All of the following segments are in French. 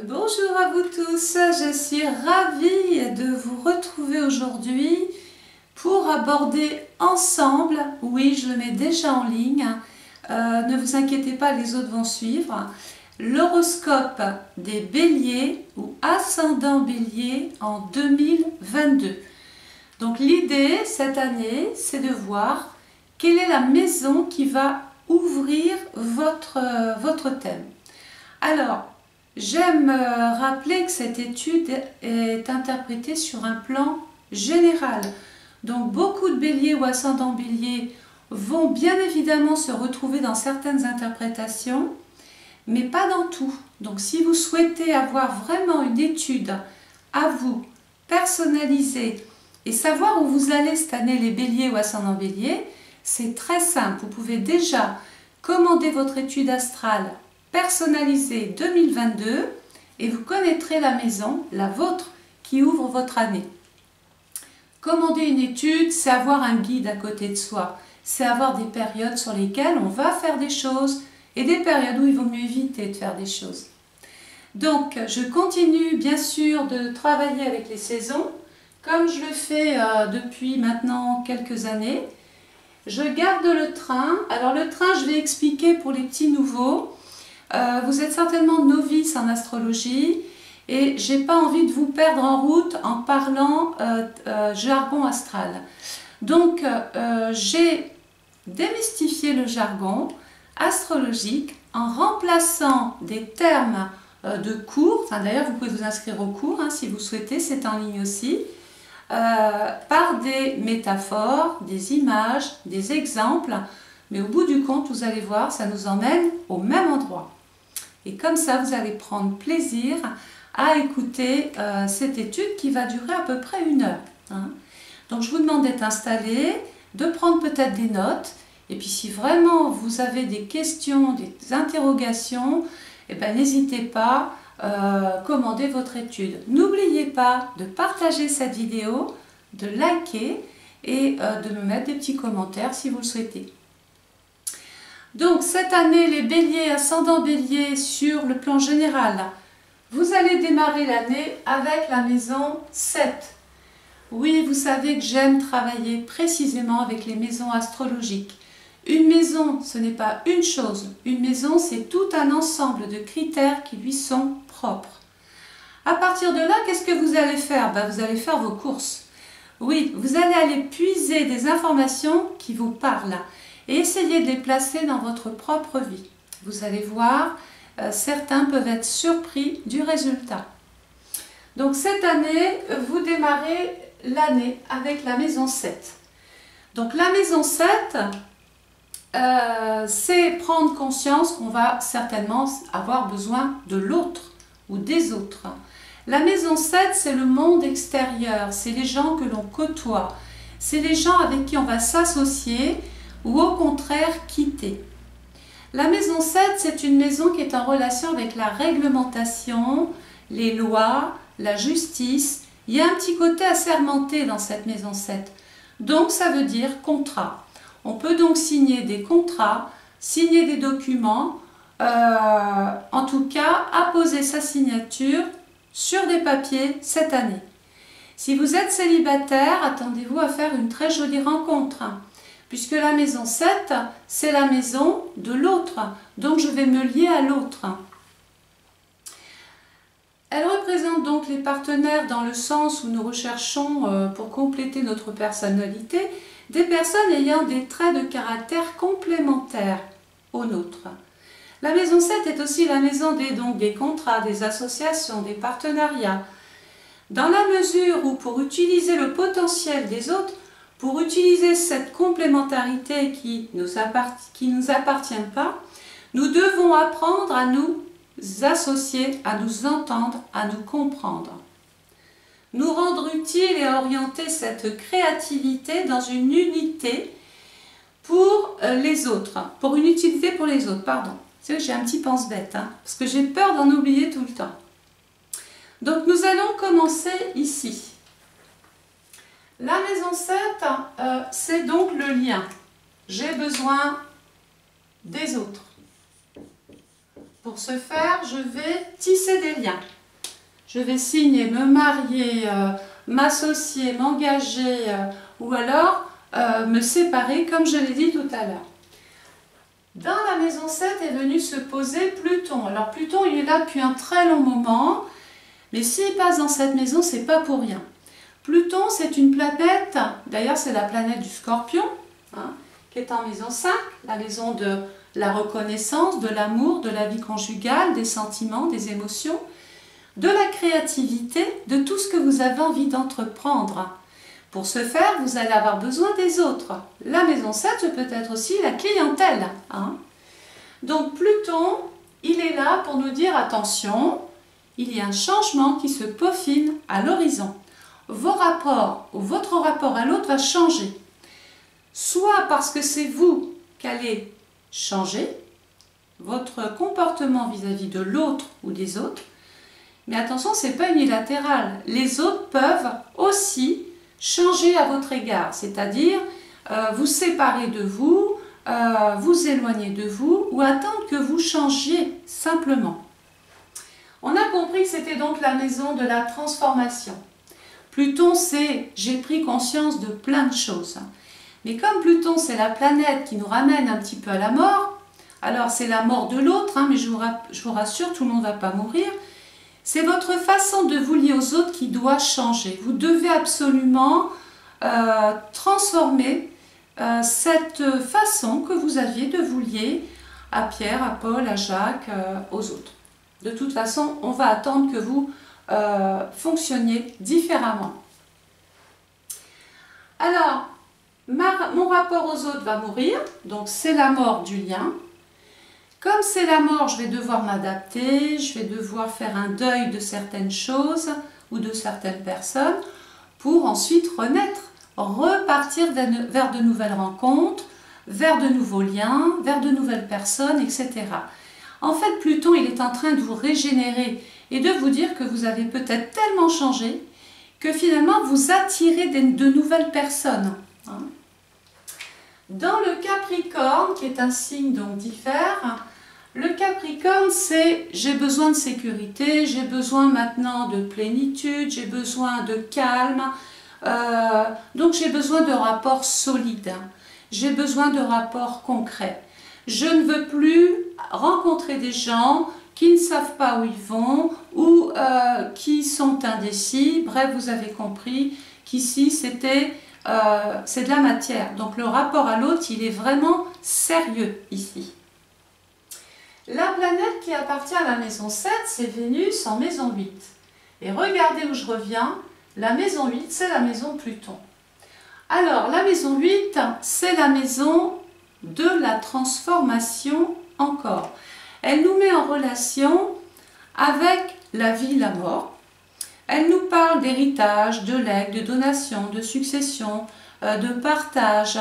Bonjour à vous tous, je suis ravie de vous retrouver aujourd'hui pour aborder ensemble, oui je le mets déjà en ligne, ne vous inquiétez pas, les autres vont suivre, l'horoscope des béliers ou ascendant bélier en 2022. Donc l'idée cette année c'est de voir quelle est la maison qui va ouvrir votre thème. Alors, j'aime rappeler que cette étude est interprétée sur un plan général. Donc beaucoup de béliers ou ascendants béliers vont bien évidemment se retrouver dans certaines interprétations, mais pas dans tout. Donc si vous souhaitez avoir vraiment une étude à vous, personnalisée, et savoir où vous allez cette année les béliers ou ascendants béliers, c'est très simple. Vous pouvez déjà commander votre étude astrale personnalisée 2022 et vous connaîtrez la maison, la vôtre, qui ouvre votre année. Commander une étude, c'est avoir un guide à côté de soi, c'est avoir des périodes sur lesquelles on va faire des choses et des périodes où il vaut mieux éviter de faire des choses. Donc, je continue bien sûr de travailler avec les saisons, comme je le fais depuis maintenant quelques années. Je garde le train. Alors le train, je vais expliquer pour les petits nouveaux. Vous êtes certainement novice en astrologie et j'ai pas envie de vous perdre en route en parlant jargon astral. Donc j'ai démystifié le jargon astrologique en remplaçant des termes de cours. Enfin, d'ailleurs, vous pouvez vous inscrire au cours si vous souhaitez, c'est en ligne aussi. Par des métaphores, des images, des exemples, mais au bout du compte, vous allez voir, ça nous emmène au même endroit. Et comme ça, vous allez prendre plaisir à écouter cette étude qui va durer à peu près 1 heure. Donc je vous demande d'être installé, de prendre peut-être des notes, et puis si vraiment vous avez des questions, des interrogations, eh ben, n'hésitez pas. Commandez votre étude. N'oubliez pas de partager cette vidéo, de liker et de me mettre des petits commentaires si vous le souhaitez. Donc cette année, les béliers, ascendants béliers, sur le plan général, vous allez démarrer l'année avec la maison 7. Oui, vous savez que j'aime travailler précisément avec les maisons astrologiques. Une maison, ce n'est pas une chose. Une maison, c'est tout un ensemble de critères qui lui sont propres. À partir de là, qu'est-ce que vous allez faire? Vous allez faire vos courses. Oui, vous allez aller puiser des informations qui vous parlent et essayer de les placer dans votre propre vie. Vous allez voir, certains peuvent être surpris du résultat. Donc cette année, vous démarrez l'année avec la maison 7. Donc la maison 7... c'est prendre conscience qu'on va certainement avoir besoin de l'autre ou des autres. La maison 7, c'est le monde extérieur, c'est les gens que l'on côtoie, c'est les gens avec qui on va s'associer ou au contraire quitter. La maison 7, c'est une maison qui est en relation avec la réglementation, les lois, la justice. Il y a un petit côté assermenté dans cette maison 7. Donc ça veut dire contrat. On peut donc signer des contrats, signer des documents, en tout cas apposer sa signature sur des papiers cette année. Si vous êtes célibataire, attendez-vous à faire une très jolie rencontre, puisque la maison 7, c'est la maison de l'autre, donc je vais me lier à l'autre. Elle représente donc les partenaires dans le sens où nous recherchons, pour compléter notre personnalité, des personnes ayant des traits de caractère complémentaires aux nôtres. La maison 7 est aussi la maison des contrats, des associations, des partenariats. Dans la mesure où pour utiliser le potentiel des autres, pour utiliser cette complémentarité qui nous appartient pas, nous devons apprendre à nous associer, à nous entendre, à nous comprendre. Nous rendre utile et orienter cette créativité dans une unité pour les autres. Pour une utilité pour les autres, pardon. C'est vrai que j'ai un petit pense-bête, parce que j'ai peur d'en oublier tout le temps. Donc nous allons commencer ici. La maison 7, c'est donc le lien. J'ai besoin des autres. Pour ce faire, je vais tisser des liens. Je vais signer, me marier, m'associer, m'engager ou alors me séparer comme je l'ai dit tout à l'heure. Dans la maison 7 est venu se poser Pluton. Alors Pluton, il est là depuis un très long moment, mais s'il passe dans cette maison, c'est pas pour rien. Pluton, c'est une planète, d'ailleurs c'est la planète du Scorpion, hein, qui est en maison 5, la maison de la reconnaissance, de l'amour, de la vie conjugale, des sentiments, des émotions, de la créativité, de tout ce que vous avez envie d'entreprendre. Pour ce faire, vous allez avoir besoin des autres. La maison 7 peut être aussi la clientèle. Hein. Donc Pluton, il est là pour nous dire attention, il y a un changement qui se peaufine à l'horizon. Vos rapports ou votre rapport à l'autre va changer. Soit parce que c'est vous qui allez changer votre comportement vis-à-vis de l'autre ou des autres. Mais attention, ce n'est pas unilatéral. Les autres peuvent aussi changer à votre égard, c'est-à-dire vous séparer de vous, vous éloigner de vous ou attendre que vous changiez simplement. On a compris que c'était donc la maison de la transformation. Pluton, c'est j'ai pris conscience de plein de choses. Mais comme Pluton, c'est la planète qui nous ramène un petit peu à la mort, alors c'est la mort de l'autre, hein, mais je vous rassure, tout le monde ne va pas mourir. C'est votre façon de vous lier aux autres qui doit changer. Vous devez absolument transformer cette façon que vous aviez de vous lier à Pierre, à Paul, à Jacques, aux autres. De toute façon, on va attendre que vous fonctionniez différemment. Alors, mon rapport aux autres va mourir, donc c'est la mort du lien. Comme c'est la mort, je vais devoir m'adapter, je vais devoir faire un deuil de certaines choses ou de certaines personnes pour ensuite renaître, repartir vers de nouvelles rencontres, vers de nouveaux liens, vers de nouvelles personnes, etc. En fait, Pluton, il est en train de vous régénérer et de vous dire que vous avez peut-être tellement changé que finalement vous attirez de nouvelles personnes. Hein. Dans le Capricorne, qui est un signe donc diffère, le Capricorne, c'est j'ai besoin de sécurité, j'ai besoin maintenant de plénitude, j'ai besoin de calme, donc j'ai besoin de rapports solides, j'ai besoin de rapports concrets. Je ne veux plus rencontrer des gens qui ne savent pas où ils vont ou qui sont indécis. Bref, vous avez compris qu'ici c'est de la matière. Donc le rapport à l'autre, il est vraiment sérieux ici. La planète qui appartient à la maison 7, c'est Vénus en maison 8. Et regardez où je reviens, la maison 8, c'est la maison Pluton. Alors, la maison 8, c'est la maison de la transformation encore. Elle nous met en relation avec la vie, la mort. Elle nous parle d'héritage, de legs, de donation, de succession, de partage.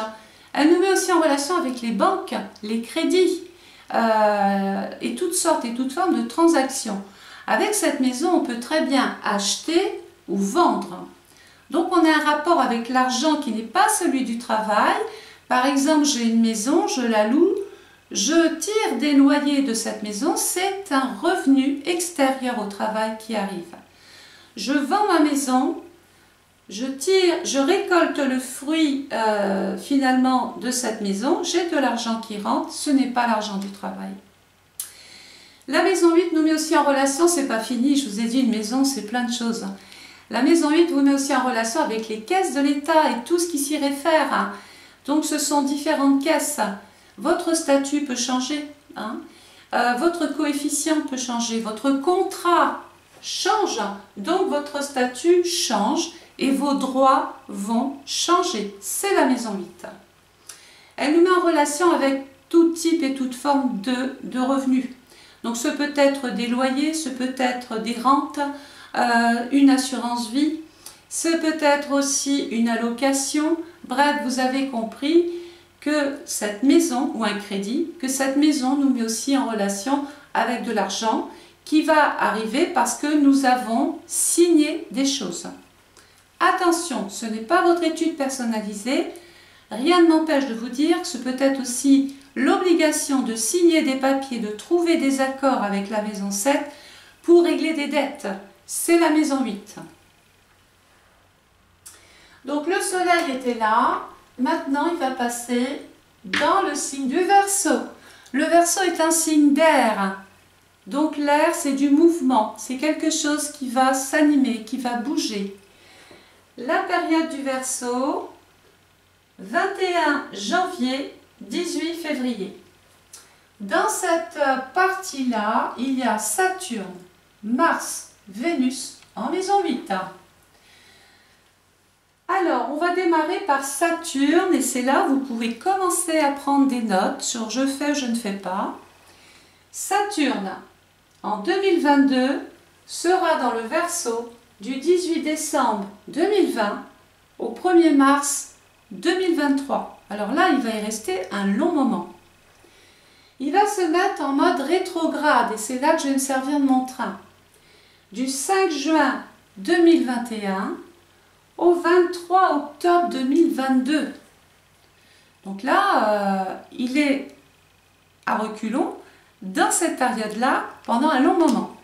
Elle nous met aussi en relation avec les banques, les crédits et toutes sortes et toutes formes de transactions. Avec cette maison, on peut très bien acheter ou vendre. Donc on a un rapport avec l'argent qui n'est pas celui du travail. Par exemple, j'ai une maison, je la loue, je tire des loyers de cette maison, c'est un revenu extérieur au travail qui arrive. Je vends ma maison, je récolte le fruit finalement de cette maison, j'ai de l'argent qui rentre, ce n'est pas l'argent du travail. La maison 8 nous met aussi en relation, c'est pas fini, je vous ai dit une maison c'est plein de choses. La maison 8 vous met aussi en relation avec les caisses de l'État et tout ce qui s'y réfère. Donc ce sont différentes caisses. Votre statut peut changer, hein. Votre coefficient peut changer, votre contrat change, donc votre statut change et vos droits vont changer. C'est la maison 8. Elle nous met en relation avec tout type et toute forme de revenus. Donc ce peut être des loyers, ce peut être des rentes, une assurance vie, ce peut être aussi une allocation. Bref, vous avez compris que cette maison, ou un crédit, que cette maison nous met aussi en relation avec de l'argent qui va arriver parce que nous avons signé des choses. Attention, ce n'est pas votre étude personnalisée. Rien ne m'empêche de vous dire que ce peut être aussi l'obligation de signer des papiers, de trouver des accords avec la maison 7 pour régler des dettes. C'est la maison 8. Donc le soleil était là, maintenant il va passer dans le signe du Verseau. Le Verseau est un signe d'air. Donc l'air, c'est du mouvement, c'est quelque chose qui va s'animer, qui va bouger. La période du Verseau, 21 janvier, 18 février. Dans cette partie-là, il y a Saturne, Mars, Vénus en maison 8. Alors, on va démarrer par Saturne et c'est là où vous pouvez commencer à prendre des notes sur je fais ou je ne fais pas. Saturne, en 2022, sera dans le Verseau du 18 décembre 2020 au 1er mars 2023. Alors là, il va y rester un long moment. Il va se mettre en mode rétrograde et c'est là que je vais me servir de mon train. Du 5 juin 2021 au 23 octobre 2022. Donc là, il est à reculons dans cette période-là pendant un long moment.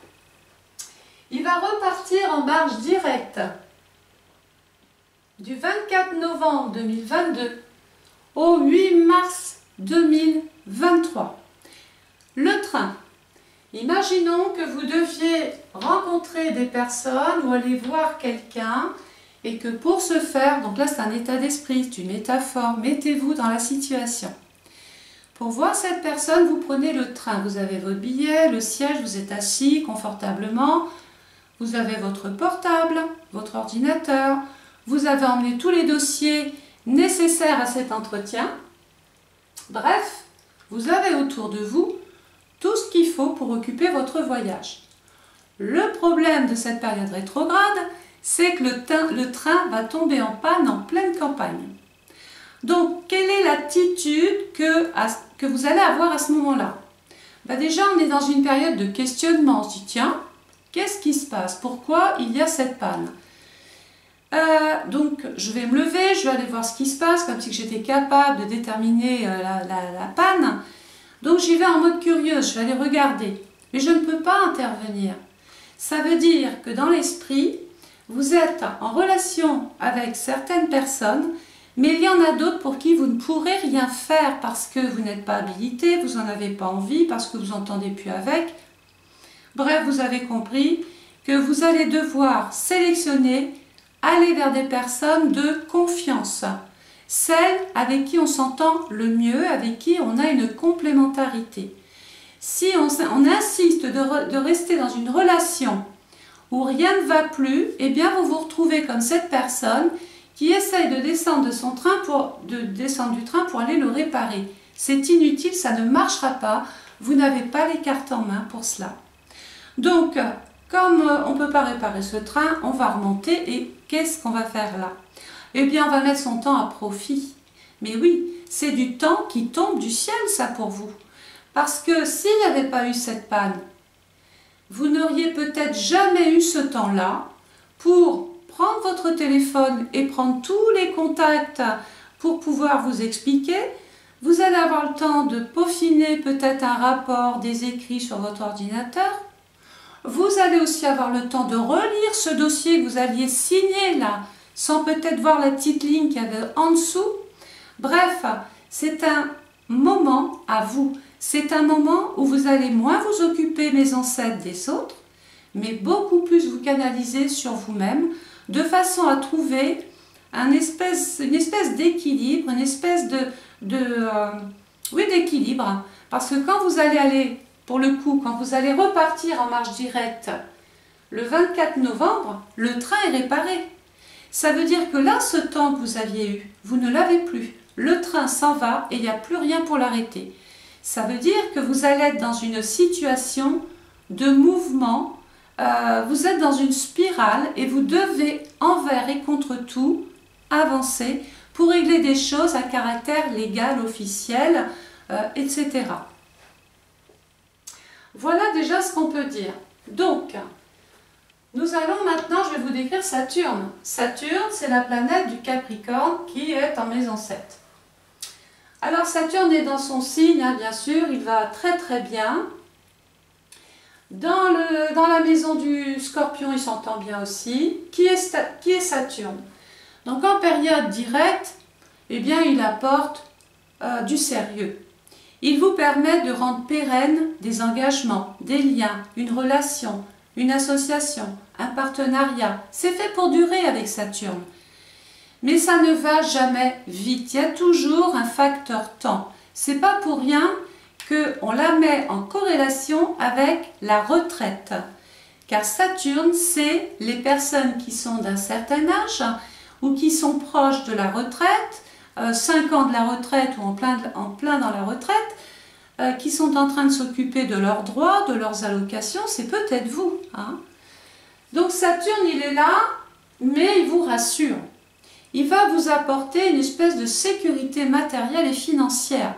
Il va repartir en marche directe du 24 novembre 2022 au 8 mars 2023. Le train. Imaginons que vous deviez rencontrer des personnes ou aller voir quelqu'un et que pour ce faire, donc là c'est un état d'esprit, c'est une métaphore, mettez-vous dans la situation. Pour voir cette personne, vous prenez le train, vous avez votre billet, le siège, vous êtes assis confortablement, vous avez votre portable, votre ordinateur, vous avez emmené tous les dossiers nécessaires à cet entretien. Bref, vous avez autour de vous tout ce qu'il faut pour occuper votre voyage. Le problème de cette période rétrograde, c'est que le train va tomber en panne en pleine campagne. Donc, quelle est l'attitude que vous allez avoir à ce moment-là? Déjà, on est dans une période de questionnement. On se dit, tiens, qu'est-ce qui se passe? Pourquoi il y a cette panne? Donc, je vais me lever, je vais aller voir ce qui se passe, comme si j'étais capable de déterminer la panne. Donc, j'y vais en mode curieuse, je vais aller regarder. Mais je ne peux pas intervenir. Ça veut dire que dans l'esprit, vous êtes en relation avec certaines personnes, mais il y en a d'autres pour qui vous ne pourrez rien faire parce que vous n'êtes pas habilité, vous n'en avez pas envie, parce que vous n'entendez plus avec. Bref, vous avez compris que vous allez devoir sélectionner, aller vers des personnes de confiance. Celles avec qui on s'entend le mieux, avec qui on a une complémentarité. Si on insiste de rester dans une relation où rien ne va plus, eh bien vous vous retrouvez comme cette personne qui essaye de descendre du train pour aller le réparer. C'est inutile, ça ne marchera pas, vous n'avez pas les cartes en main pour cela. Donc, comme on ne peut pas réparer ce train, on va remonter et qu'est-ce qu'on va faire là? Eh bien, on va mettre son temps à profit. Mais oui, c'est du temps qui tombe du ciel, ça, pour vous. Parce que s'il n'y avait pas eu cette panne, vous n'auriez peut-être jamais eu ce temps-là pour prendre votre téléphone et prendre tous les contacts pour pouvoir vous expliquer. Vous allez avoir le temps de peaufiner peut-être un rapport, des écrits sur votre ordinateur. Vous allez aussi avoir le temps de relire ce dossier que vous aviez signé là, sans peut-être voir la petite ligne qu'il y avait en dessous. Bref, c'est un moment à vous. C'est un moment où vous allez moins vous occuper maison 7 des autres, mais beaucoup plus vous canaliser sur vous-même, de façon à trouver une espèce d'équilibre, une espèce d'équilibre. Parce que quand vous allez aller, pour le coup, quand vous allez repartir en marche directe le 24 novembre, le train est réparé. Ça veut dire que là, ce temps que vous aviez eu, vous ne l'avez plus. Le train s'en va et il n'y a plus rien pour l'arrêter. Ça veut dire que vous allez être dans une situation de mouvement, vous êtes dans une spirale et vous devez envers et contre tout avancer pour régler des choses à caractère légal, officiel, etc. Voilà déjà ce qu'on peut dire. Donc, nous allons maintenant, je vais vous décrire Saturne. Saturne, c'est la planète du Capricorne qui est en maison 7. Alors Saturne est dans son signe, hein, bien sûr, il va très très bien. Dans la maison du Scorpion, il s'entend bien aussi. Qui est Saturne? Donc en période directe, eh bien, il apporte du sérieux. Il vous permet de rendre pérennes des engagements, des liens, une relation, une association, un partenariat. C'est fait pour durer avec Saturne. Mais ça ne va jamais vite. Il y a toujours un facteur temps. C'est pas pour rien qu'on la met en corrélation avec la retraite. Car Saturne, c'est les personnes qui sont d'un certain âge ou qui sont proches de la retraite, 5 ans de la retraite ou en plein dans la retraite, qui sont en train de s'occuper de leurs droits, de leurs allocations, c'est peut-être vous. Hein. Donc Saturne, il est là, mais il vous rassure. Il va vous apporter une espèce de sécurité matérielle et financière.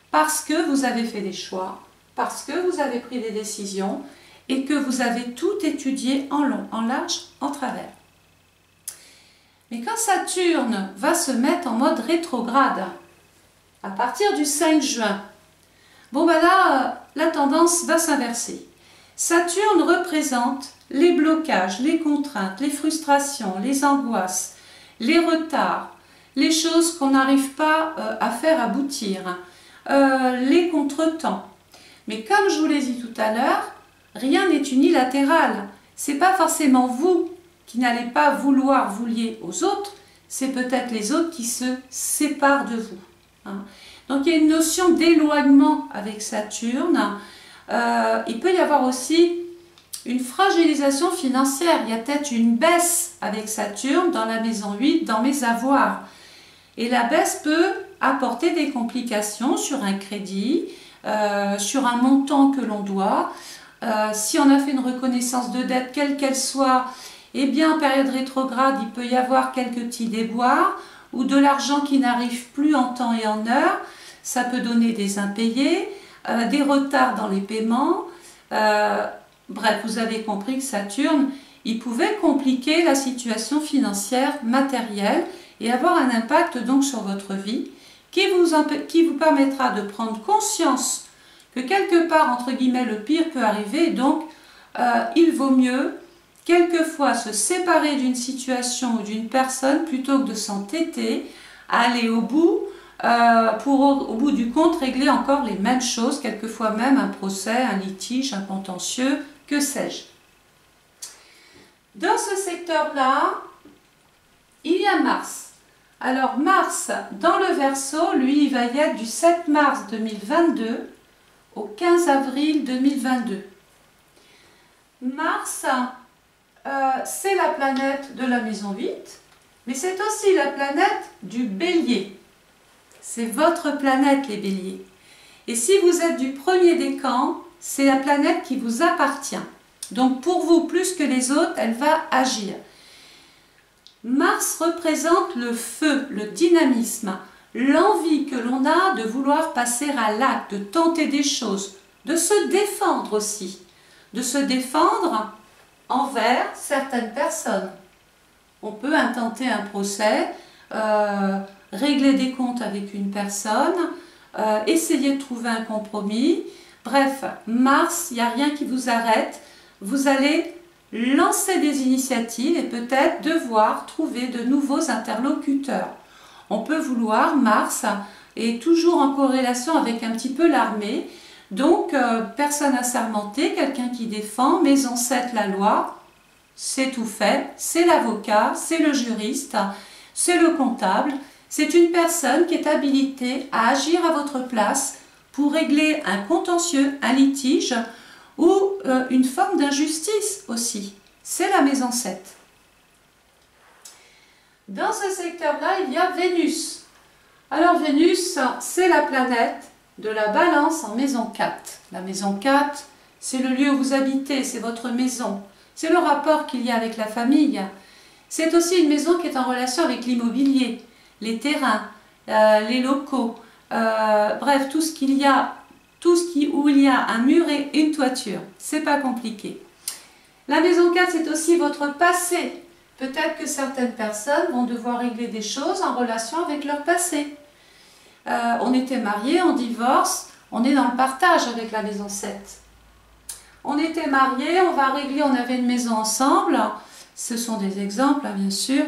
Parce que vous avez fait des choix, parce que vous avez pris des décisions et que vous avez tout étudié en long, en large, en travers. Mais quand Saturne va se mettre en mode rétrograde, à partir du 5 juin, bon ben là, la tendance va s'inverser. Saturne représente les blocages, les contraintes, les frustrations, les angoisses, les retards, les choses qu'on n'arrive pas à faire aboutir. Les contretemps. Mais comme je vous l'ai dit tout à l'heure, rien n'est unilatéral. C'est pas forcément vous qui n'allez pas vouloir vous lier aux autres, c'est peut-être les autres qui se séparent de vous. Hein. Donc il y a une notion d'éloignement avec Saturne. Il peut y avoir aussi une fragilisation financière. Il y a peut-être une baisse avec Saturne dans la maison 8, dans mes avoirs. Et la baisse peut apporter des complications sur un crédit, sur un montant que l'on doit. Si on a fait une reconnaissance de dette, quelle qu'elle soit, eh bien en période rétrograde, il peut y avoir quelques petits déboires ou de l'argent qui n'arrive plus en temps et en heure. Ça peut donner des impayés, des retards dans les paiements. Bref, vous avez compris que Saturne, il pouvait compliquer la situation financière, matérielle et avoir un impact donc sur votre vie qui vous permettra de prendre conscience que quelque part, entre guillemets, le pire peut arriver. Donc, il vaut mieux quelquefois se séparer d'une situation ou d'une personne plutôt que de s'entêter à aller au bout, au bout du compte, régler encore les mêmes choses, quelquefois même un procès, un litige, un contentieux, que sais-je. Dans ce secteur-là, il y a Mars. Alors Mars, dans le Verseau, lui, il va y être du 7 mars 2022 au 15 avril 2022. Mars, c'est la planète de la maison 8, mais c'est aussi la planète du Bélier. C'est votre planète, les Béliers. Et si vous êtes du premier décan, c'est la planète qui vous appartient. Donc pour vous, plus que les autres, elle va agir. Mars représente le feu, le dynamisme, l'envie que l'on a de vouloir passer à l'acte, de tenter des choses, de se défendre aussi, de se défendre envers certaines personnes. On peut intenter un procès, régler des comptes avec une personne, essayer de trouver un compromis. Bref, Mars, il n'y a rien qui vous arrête. Vous allez lancer des initiatives et peut-être devoir trouver de nouveaux interlocuteurs. On peut vouloir, Mars est toujours en corrélation avec un petit peu l'armée, donc personne assermentée, quelqu'un qui défend, maison 7, la loi, c'est tout fait, c'est l'avocat, c'est le juriste, c'est le comptable, c'est une personne qui est habilitée à agir à votre place pour régler un contentieux, un litige, ou une forme d'injustice aussi. C'est la maison 7. Dans ce secteur-là, il y a Vénus. Alors Vénus, c'est la planète de la balance en maison 4. La maison 4, c'est le lieu où vous habitez, c'est votre maison. C'est le rapport qu'il y a avec la famille. C'est aussi une maison qui est en relation avec l'immobilier, les terrains, les locaux, bref, tout ce qu'il y a. Où il y a un mur et une toiture. C'est pas compliqué. La maison 4, c'est aussi votre passé. Peut-être que certaines personnes vont devoir régler des choses en relation avec leur passé. on était mariés, on divorce, on est dans le partage avec la maison 7. On était mariés, on va régler, on avait une maison ensemble. Ce sont des exemples, bien sûr.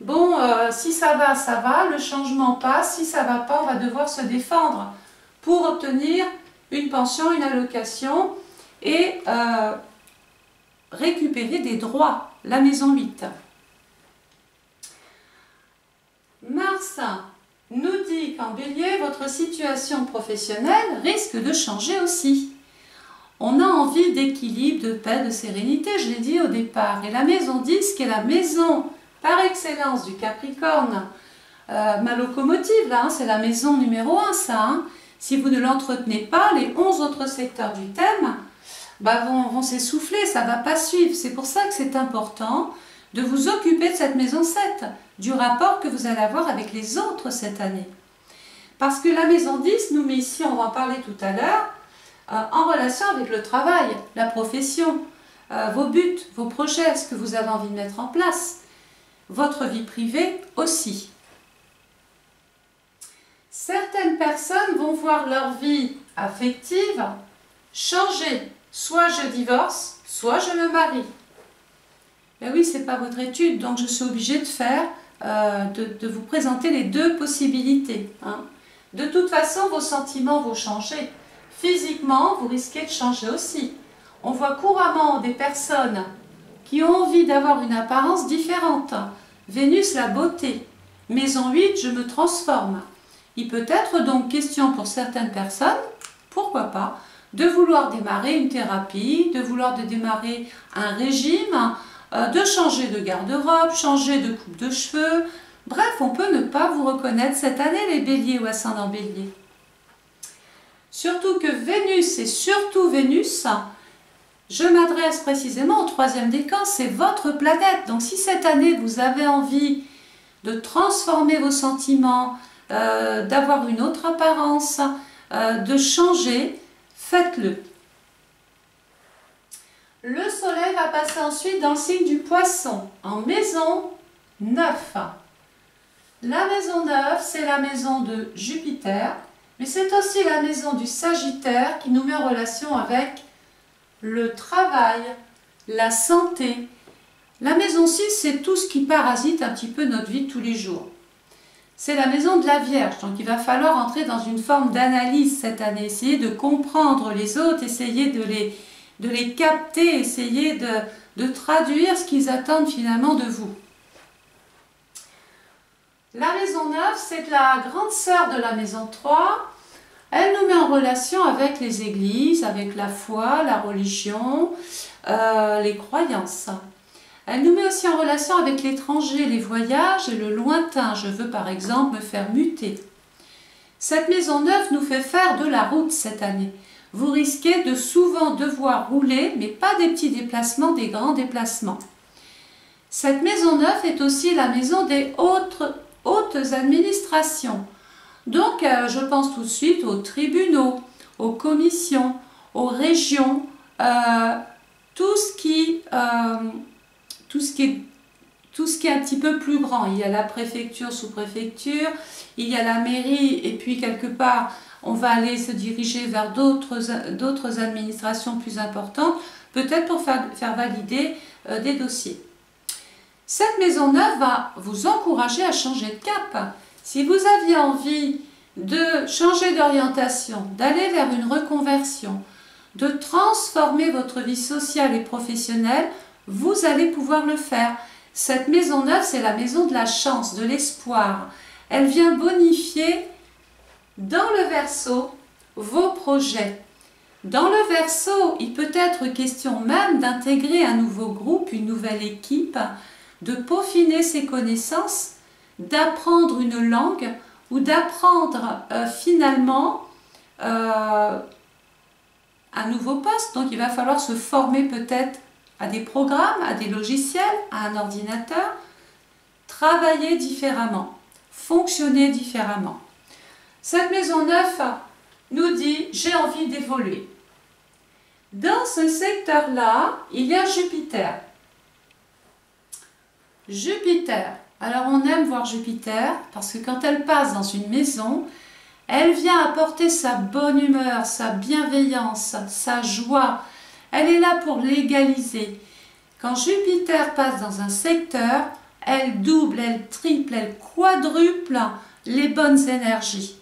Bon, si ça va, le changement passe. Si ça va pas, on va devoir se défendre pour obtenir une pension, une allocation et récupérer des droits, la maison 8. Mars nous dit qu'en Bélier, votre situation professionnelle risque de changer aussi. On a envie d'équilibre, de paix, de sérénité, je l'ai dit au départ. Et la maison 10, qui est la maison par excellence du Capricorne, ma locomotive, là, c'est la maison numéro 1, ça. Hein. Si vous ne l'entretenez pas, les 11 autres secteurs du thème vont s'essouffler, ça ne va pas suivre. C'est pour ça que c'est important de vous occuper de cette maison 7, du rapport que vous allez avoir avec les autres cette année. Parce que la maison 10 nous met ici, on va en parler tout à l'heure, en relation avec le travail, la profession, vos buts, vos projets, ce que vous avez envie de mettre en place, votre vie privée aussi. Certaines personnes vont voir leur vie affective changer. Soit je divorce, soit je me marie. Ben oui, ce n'est pas votre étude, donc je suis obligée de faire, de vous présenter les deux possibilités. Hein. De toute façon, vos sentiments vont changer. Physiquement, vous risquez de changer aussi. On voit couramment des personnes qui ont envie d'avoir une apparence différente. Vénus, la beauté. Maison 8, je me transforme. Il peut être donc question pour certaines personnes, pourquoi pas, de vouloir démarrer une thérapie, de vouloir démarrer un régime, de changer de garde-robe, changer de coupe de cheveux. Bref, on peut ne pas vous reconnaître cette année, les béliers ou ascendants béliers. Surtout que Vénus, et surtout Vénus, je m'adresse précisément au 3e décan, c'est votre planète. Donc si cette année vous avez envie de transformer vos sentiments, d'avoir une autre apparence, de changer, faites-le. Le soleil va passer ensuite dans le signe du poisson, en maison 9. La maison 9, c'est la maison de Jupiter, mais c'est aussi la maison du Sagittaire qui nous met en relation avec le travail, la santé. La maison 6, c'est tout ce qui parasite un petit peu notre vie de tous les jours. C'est la maison de la Vierge, donc il va falloir entrer dans une forme d'analyse cette année, essayer de comprendre les autres, essayer de les capter, essayer de traduire ce qu'ils attendent finalement de vous. La maison 9, c'est la grande sœur de la maison 3. Elle nous met en relation avec les églises, avec la foi, la religion, les croyances. Elle nous met aussi en relation avec l'étranger, les voyages et le lointain. Je veux par exemple me faire muter. Cette maison 9 nous fait faire de la route cette année. Vous risquez de souvent devoir rouler, mais pas des petits déplacements, des grands déplacements. Cette maison 9 est aussi la maison des hautes administrations. Donc, je pense tout de suite aux tribunaux, aux commissions, aux régions, tout ce qui est un petit peu plus grand. Il y a la préfecture, sous-préfecture, il y a la mairie, et puis quelque part, on va aller se diriger vers d'autres administrations plus importantes, peut-être pour faire valider des dossiers. Cette maison 9 va vous encourager à changer de cap. Si vous aviez envie de changer d'orientation, d'aller vers une reconversion, de transformer votre vie sociale et professionnelle, vous allez pouvoir le faire. Cette maison 9, c'est la maison de la chance, de l'espoir. Elle vient bonifier dans le Verseau vos projets. Dans le Verseau, il peut être question même d'intégrer un nouveau groupe, une nouvelle équipe, de peaufiner ses connaissances, d'apprendre une langue ou d'apprendre finalement un nouveau poste. Donc il va falloir se former peut-être à des programmes, à des logiciels, à un ordinateur, travailler différemment, fonctionner différemment. Cette maison 9 nous dit « j'ai envie d'évoluer ». Dans ce secteur-là, il y a Jupiter. Jupiter, Alors on aime voir Jupiter parce que quand elle passe dans une maison, elle vient apporter sa bonne humeur, sa bienveillance, sa joie. Elle est là pour l'égaliser. Quand Jupiter passe dans un secteur, elle double, elle triple, elle quadruple les bonnes énergies.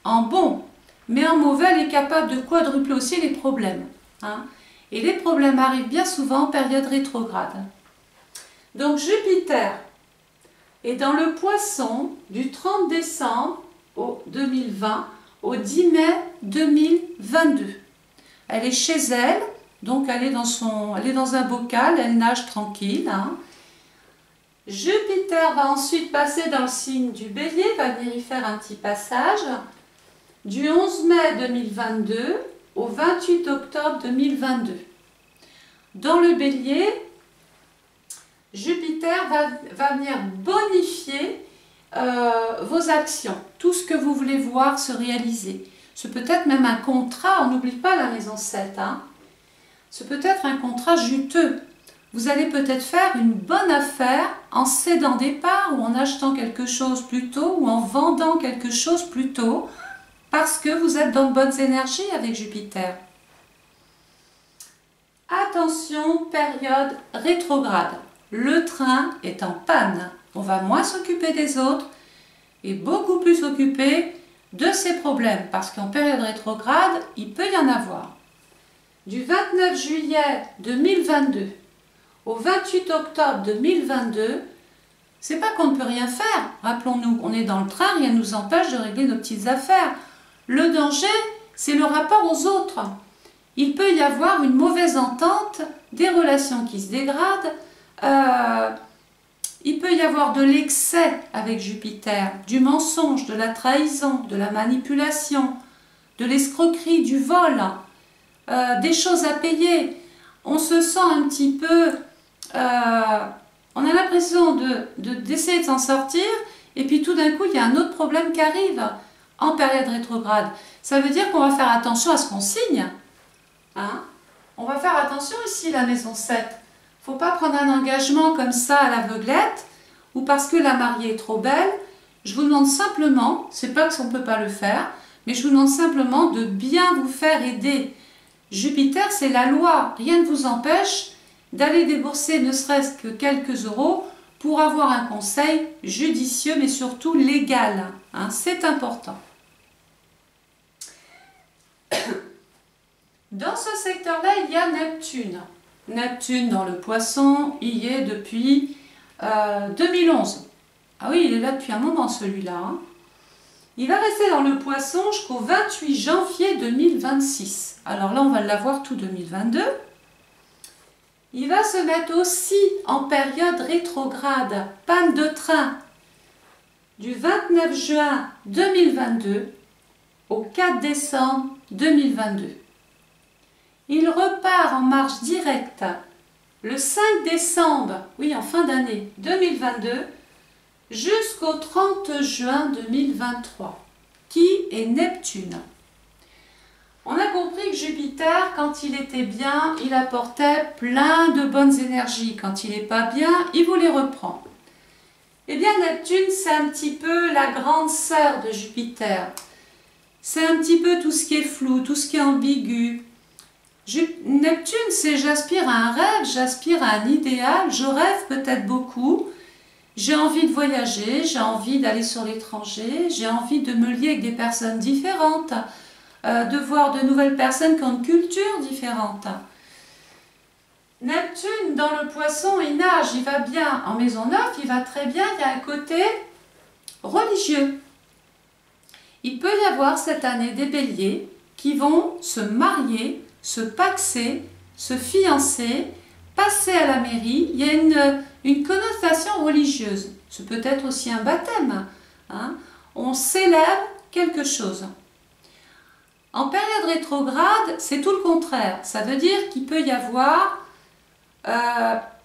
En bon, mais en mauvais, elle est capable de quadrupler aussi les problèmes. Hein. Et les problèmes arrivent bien souvent en période rétrograde. Donc Jupiter est dans le Poisson du 30 décembre 2020 au 10 mai 2022. Elle est chez elle, donc elle est dans un bocal, elle nage tranquille. Hein. Jupiter va ensuite passer dans le signe du Bélier, va venir y faire un petit passage du 11 mai 2022 au 28 octobre 2022. Dans le Bélier, Jupiter va venir bonifier vos actions, tout ce que vous voulez voir se réaliser. C'est peut-être même un contrat, on n'oublie pas la maison 7. Hein. C'est peut-être un contrat juteux. Vous allez peut-être faire une bonne affaire en cédant des parts ou en achetant quelque chose plus tôt ou en vendant quelque chose plus tôt parce que vous êtes dans de bonnes énergies avec Jupiter. Attention, période rétrograde. Le train est en panne. On va moins s'occuper des autres et beaucoup plus s'occuper de ses problèmes parce qu'en période rétrograde, il peut y en avoir. Du 29 juillet 2022 au 28 octobre 2022, c'est pas qu'on ne peut rien faire. Rappelons-nous, on est dans le train, rien ne nous empêche de régler nos petites affaires. Le danger, c'est le rapport aux autres. Il peut y avoir une mauvaise entente, des relations qui se dégradent, il peut y avoir de l'excès avec Jupiter, du mensonge, de la trahison, de la manipulation, de l'escroquerie, du vol, des choses à payer. On se sent un petit peu... on a l'impression d'essayer de s'en sortir et puis tout d'un coup, il y a un autre problème qui arrive en période rétrograde. Ça veut dire qu'on va faire attention à ce qu'on signe. Hein? On va faire attention ici, la maison 7. Il ne faut pas prendre un engagement comme ça à l'aveuglette ou parce que la mariée est trop belle. Je vous demande simplement, c'est pas qu'on ne peut pas le faire, mais je vous demande simplement de bien vous faire aider. Jupiter, c'est la loi. Rien ne vous empêche d'aller débourser ne serait-ce que quelques euros pour avoir un conseil judicieux, mais surtout légal. Hein, c'est important. Dans ce secteur-là, il y a Neptune. Neptune dans le Poisson, il y est depuis 2011. Ah oui, il est là depuis un moment celui-là. Hein. Il va rester dans le Poisson jusqu'au 28 janvier 2026. Alors là, on va l'avoir tout 2022. Il va se mettre aussi en période rétrograde, panne de train, du 29 juin 2022 au 4 décembre 2022. Il repart en marche directe le 5 décembre, oui en fin d'année 2022, jusqu'au 30 juin 2023, qui est Neptune. On a compris que Jupiter, quand il était bien, il apportait plein de bonnes énergies. Quand il n'est pas bien, il vous les reprend. Eh bien, Neptune, c'est un petit peu la grande sœur de Jupiter. C'est un petit peu tout ce qui est flou, tout ce qui est ambigu. Neptune, c'est j'aspire à un rêve, j'aspire à un idéal, je rêve peut-être beaucoup. J'ai envie de voyager, j'ai envie d'aller sur l'étranger, j'ai envie de me lier avec des personnes différentes. De voir de nouvelles personnes qui ont une culture différente. Neptune, dans le Poisson, il nage, il va bien. En maison 9, il va très bien, il y a un côté religieux. Il peut y avoir cette année des béliers qui vont se marier, se paxer, se fiancer, passer à la mairie. Il y a une connotation religieuse. C'est peut-être aussi un baptême. Hein. On célèbre quelque chose. En période rétrograde, c'est tout le contraire. Ça veut dire qu'il peut y avoir...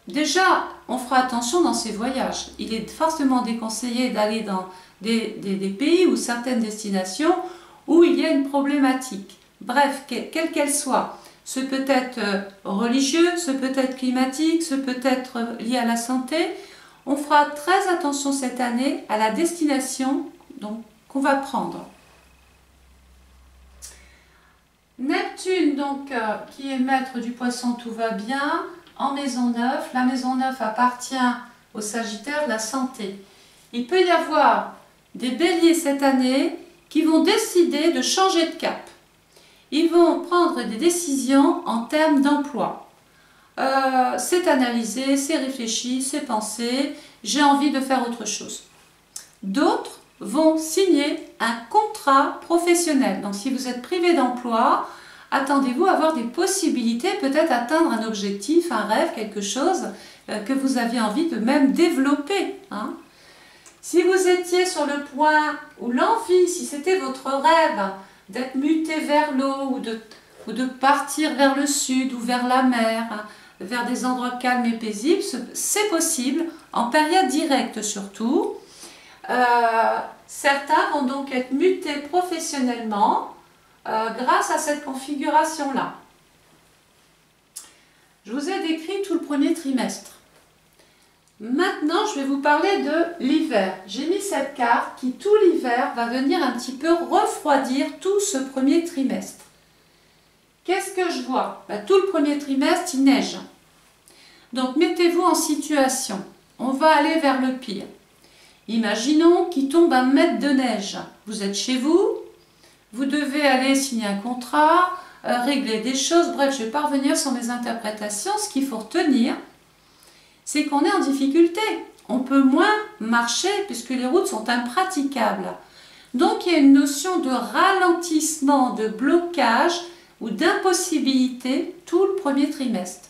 déjà, on fera attention dans ces voyages. Il est fortement déconseillé d'aller dans des pays ou certaines destinations où il y a une problématique. Bref, quelle qu'elle soit. Ce peut être religieux, ce peut être climatique, ce peut être lié à la santé. On fera très attention cette année à la destination qu'on va prendre. Neptune, qui est maître du Poisson, tout va bien, en maison 9. La maison 9 appartient au Sagittaire de la santé. Il peut y avoir des béliers cette année qui vont décider de changer de cap. Ils vont prendre des décisions en termes d'emploi. C'est analysé, c'est réfléchi, c'est pensé, j'ai envie de faire autre chose. D'autres vont signer un contrat professionnel. Donc si vous êtes privé d'emploi, attendez-vous à avoir des possibilités, peut-être atteindre un objectif, un rêve, quelque chose que vous aviez envie de même développer. Si vous étiez sur le point, ou l'envie, si c'était votre rêve, d'être muté vers l'eau ou de partir vers le sud ou vers la mer, vers des endroits calmes et paisibles, c'est possible, en période directe surtout. Certains vont donc être mutés professionnellement grâce à cette configuration-là. Je vous ai décrit tout le premier trimestre. Maintenant, je vais vous parler de l'hiver. J'ai mis cette carte qui, tout l'hiver, va venir un petit peu refroidir tout ce premier trimestre. Qu'est-ce que je vois? Tout le premier trimestre, il neige. Donc, mettez-vous en situation. On va aller vers le pire. Imaginons qu'il tombe 1 mètre de neige. Vous êtes chez vous, vous devez aller signer un contrat, régler des choses. Bref, je ne vais pas revenir sur mes interprétations. Ce qu'il faut retenir, c'est qu'on est en difficulté. On peut moins marcher puisque les routes sont impraticables. Donc, il y a une notion de ralentissement, de blocage ou d'impossibilité tout le premier trimestre.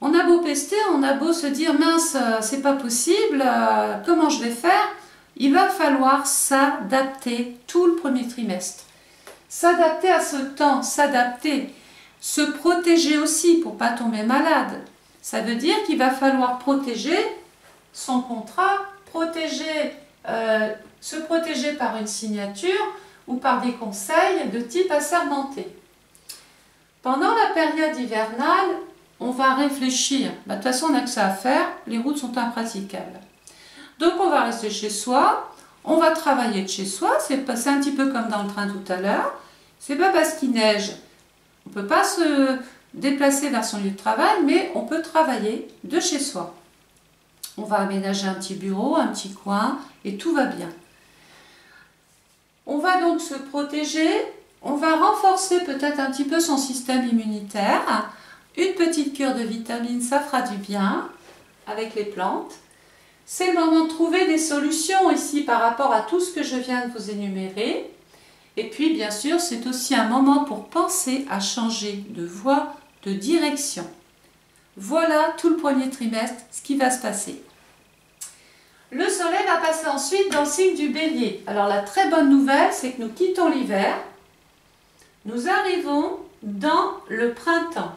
On a beau pester, on a beau se dire « mince, c'est pas possible, comment je vais faire ?» Il va falloir s'adapter tout le premier trimestre. S'adapter à ce temps, s'adapter, se protéger aussi pour ne pas tomber malade. Ça veut dire qu'il va falloir protéger son contrat, se protéger par une signature ou par des conseils de type assermenté. Pendant la période hivernale, on va réfléchir. De toute façon, on n'a que ça à faire, les routes sont impraticables. Donc on va rester chez soi, on va travailler de chez soi, c'est un petit peu comme dans le train tout à l'heure. C'est pas parce qu'il neige, on ne peut pas se déplacer vers son lieu de travail, mais on peut travailler de chez soi. On va aménager un petit bureau, un petit coin, et tout va bien. On va donc se protéger, on va renforcer peut-être un petit peu son système immunitaire. Une petite cure de vitamines, ça fera du bien avec les plantes. C'est le moment de trouver des solutions ici par rapport à tout ce que je viens de vous énumérer. Et puis, bien sûr, c'est aussi un moment pour penser à changer de voie, de direction. Voilà tout le premier trimestre, ce qui va se passer. Le soleil va passer ensuite dans le signe du Bélier. Alors, la très bonne nouvelle, c'est que nous quittons l'hiver. Nous arrivons dans le printemps.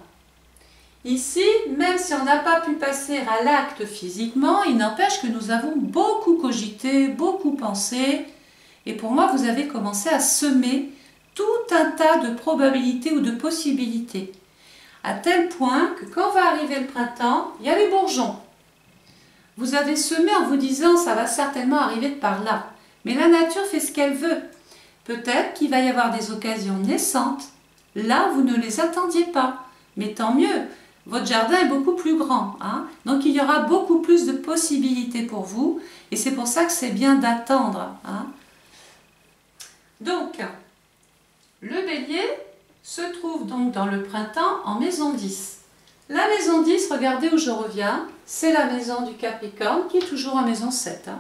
Ici, même si on n'a pas pu passer à l'acte physiquement, il n'empêche que nous avons beaucoup cogité, beaucoup pensé. Et pour moi, vous avez commencé à semer tout un tas de probabilités ou de possibilités. À tel point que quand va arriver le printemps, il y a les bourgeons. Vous avez semé en vous disant, ça va certainement arriver par là. Mais la nature fait ce qu'elle veut. Peut-être qu'il va y avoir des occasions naissantes. Là, vous ne les attendiez pas. Mais tant mieux. Votre jardin est beaucoup plus grand, donc il y aura beaucoup plus de possibilités pour vous, et c'est pour ça que c'est bien d'attendre. Donc, le Bélier se trouve donc dans le printemps en maison 10. La maison 10, regardez où je reviens, c'est la maison du Capricorne qui est toujours en maison 7.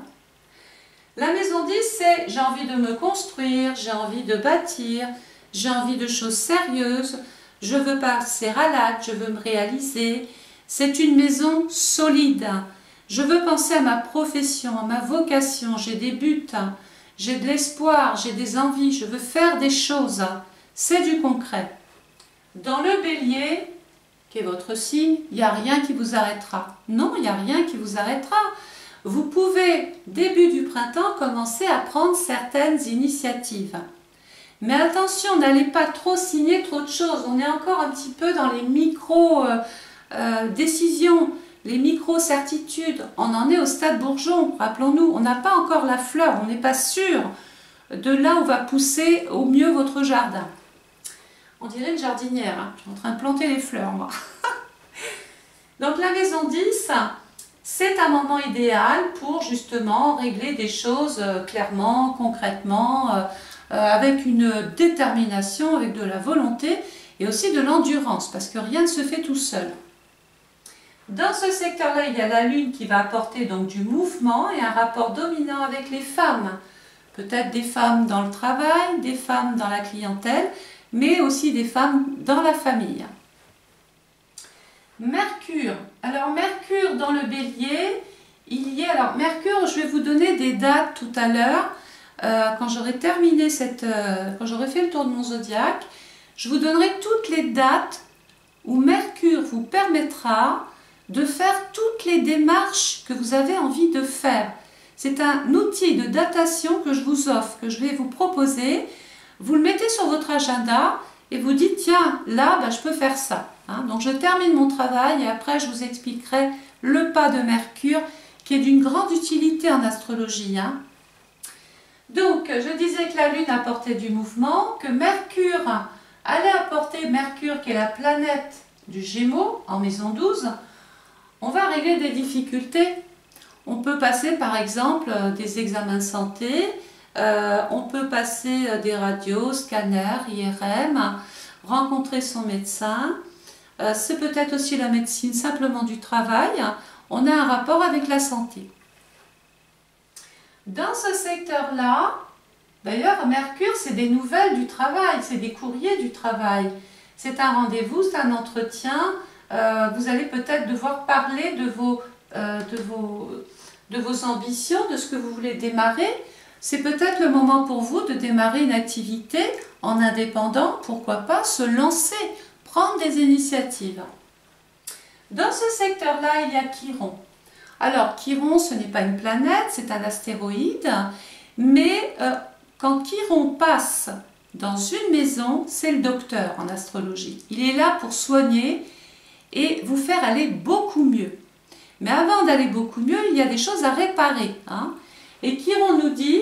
La maison 10, c'est j'ai envie de me construire, j'ai envie de bâtir, j'ai envie de choses sérieuses, je veux passer à l'acte, je veux me réaliser. C'est une maison solide. Je veux penser à ma profession, à ma vocation. J'ai des buts, j'ai de l'espoir, j'ai des envies. Je veux faire des choses. C'est du concret. Dans le Bélier, qui est votre signe, il n'y a rien qui vous arrêtera. Non, il n'y a rien qui vous arrêtera. Vous pouvez, début du printemps, commencer à prendre certaines initiatives. Mais attention, n'allez pas trop signer trop de choses. On est encore un petit peu dans les micro-décisions. les micro-certitudes. On en est au stade bourgeon, rappelons-nous, on n'a pas encore la fleur, on n'est pas sûr de là où va pousser au mieux votre jardin. On dirait une jardinière, hein. Je suis en train de planter les fleurs, moi. Donc la maison 10, c'est un moment idéal pour justement régler des choses clairement, concrètement, avec une détermination, avec de la volonté et aussi de l'endurance, parce que rien ne se fait tout seul. Dans ce secteur-là, il y a la Lune qui va apporter donc du mouvement et un rapport dominant avec les femmes. Peut-être des femmes dans le travail, des femmes dans la clientèle, mais aussi des femmes dans la famille. Mercure. Alors Mercure dans le Bélier, alors Mercure, je vais vous donner des dates tout à l'heure, quand j'aurai terminé quand j'aurai fait le tour de mon zodiaque, je vous donnerai toutes les dates où Mercure vous permettra de faire toutes les démarches que vous avez envie de faire. C'est un outil de datation que je vous offre, que je vais vous proposer. Vous le mettez sur votre agenda et vous dites, tiens, là, je peux faire ça. Hein. Donc je termine mon travail et après je vous expliquerai le pas de Mercure qui est d'une grande utilité en astrologie. Hein. Donc je disais que la Lune apportait du mouvement, que Mercure allait apporter, Mercure qui est la planète du Gémeaux en maison 12, on va régler des difficultés. On peut passer par exemple des examens de santé, on peut passer des radios, scanners, IRM, rencontrer son médecin. C'est peut-être aussi la médecine simplement du travail. On a un rapport avec la santé. Dans ce secteur-là, d'ailleurs, Mercure, c'est des nouvelles du travail, c'est des courriers du travail. C'est un rendez-vous, c'est un entretien. Vous allez peut-être devoir parler de vos ambitions, de ce que vous voulez démarrer. C'est peut-être le moment pour vous de démarrer une activité en indépendant, pourquoi pas se lancer, prendre des initiatives. Dans ce secteur-là, il y a Chiron. Alors, Chiron, ce n'est pas une planète, c'est un astéroïde, mais quand Chiron passe dans une maison, c'est le docteur en astrologie. Il est là pour soigner et vous faire aller beaucoup mieux. Mais avant d'aller beaucoup mieux, il y a des choses à réparer. Hein. Et Chiron nous dit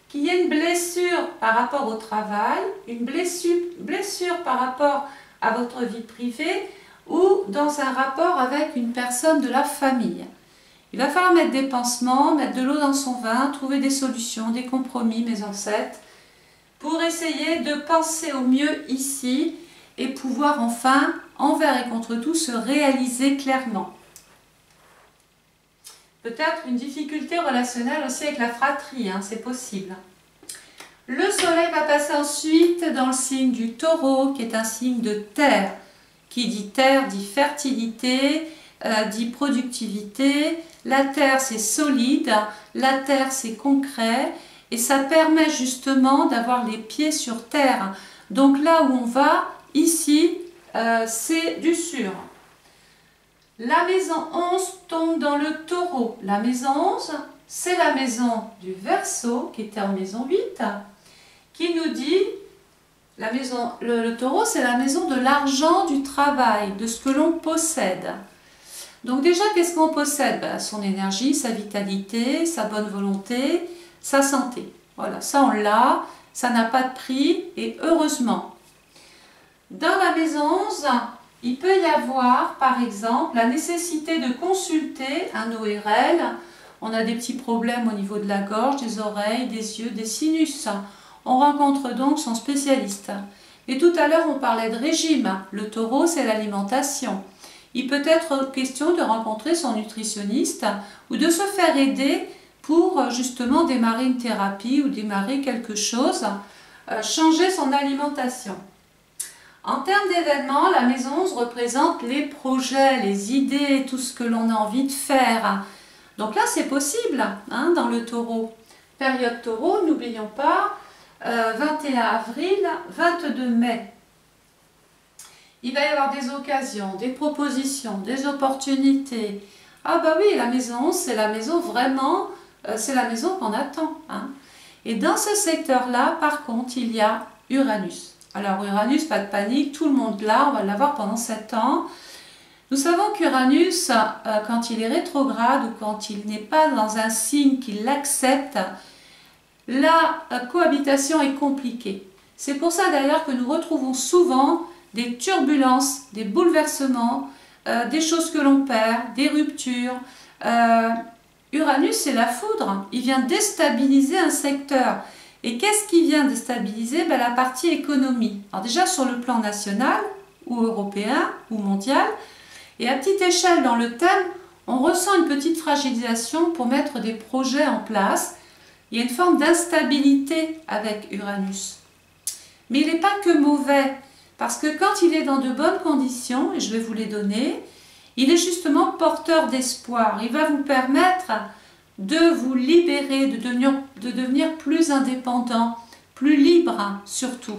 qu'il y a une blessure par rapport au travail, une blessure par rapport à votre vie privée ou dans un rapport avec une personne de la famille. Il va falloir mettre des pansements, mettre de l'eau dans son vin, trouver des solutions, des compromis, maison 7, pour essayer de penser au mieux ici et pouvoir enfin, envers et contre tout, se réaliser clairement. Peut-être une difficulté relationnelle aussi avec la fratrie, hein, c'est possible. Le soleil va passer ensuite dans le signe du taureau, qui est un signe de terre. Qui dit terre dit fertilité, dit productivité. La terre c'est solide, la terre c'est concret et ça permet justement d'avoir les pieds sur terre. Donc là où on va, ici, c'est du sûr. La maison 11 tombe dans le taureau. La maison 11, c'est la maison du Verseau, qui était en maison 8, qui nous dit, le taureau, c'est la maison de l'argent, du travail, de ce que l'on possède. Donc déjà, qu'est-ce qu'on possède? Son énergie, sa vitalité, sa bonne volonté, sa santé. Voilà, ça on l'a, ça n'a pas de prix, et heureusement. Dans la maison 11, il peut y avoir, par exemple, la nécessité de consulter un ORL. On a des petits problèmes au niveau de la gorge, des oreilles, des yeux, des sinus. On rencontre donc son spécialiste. Et tout à l'heure, on parlait de régime. Le taureau, c'est l'alimentation. Il peut être question de rencontrer son nutritionniste ou de se faire aider pour justement démarrer une thérapie ou démarrer quelque chose, changer son alimentation. En termes d'événements, la maison 11 représente les projets, les idées, tout ce que l'on a envie de faire. Donc là, c'est possible hein, dans le taureau. Période taureau, n'oublions pas, 21 avril, 22 mai. Il va y avoir des occasions, des propositions, des opportunités. Ah bah oui, la maison 11, c'est la maison vraiment, c'est la maison qu'on attend. Hein. Et dans ce secteur-là, par contre, il y a Uranus. Alors Uranus, pas de panique, tout le monde là, on va l'avoir pendant 7 ans. Nous savons qu'Uranus, quand il est rétrograde ou quand il n'est pas dans un signe qui l'accepte, la cohabitation est compliquée. C'est pour ça d'ailleurs que nous retrouvons souvent des turbulences, des bouleversements, des choses que l'on perd, des ruptures. Uranus, c'est la foudre, il vient déstabiliser un secteur. Et qu'est-ce qui vient déstabiliser? La partie économie. Alors déjà sur le plan national, ou européen, ou mondial, et à petite échelle dans le thème, on ressent une petite fragilisation pour mettre des projets en place. Il y a une forme d'instabilité avec Uranus. Mais il n'est pas que mauvais, parce que quand il est dans de bonnes conditions, et je vais vous les donner, il est justement porteur d'espoir. Il va vous permettre de vous libérer, de devenir plus indépendant, plus libre surtout.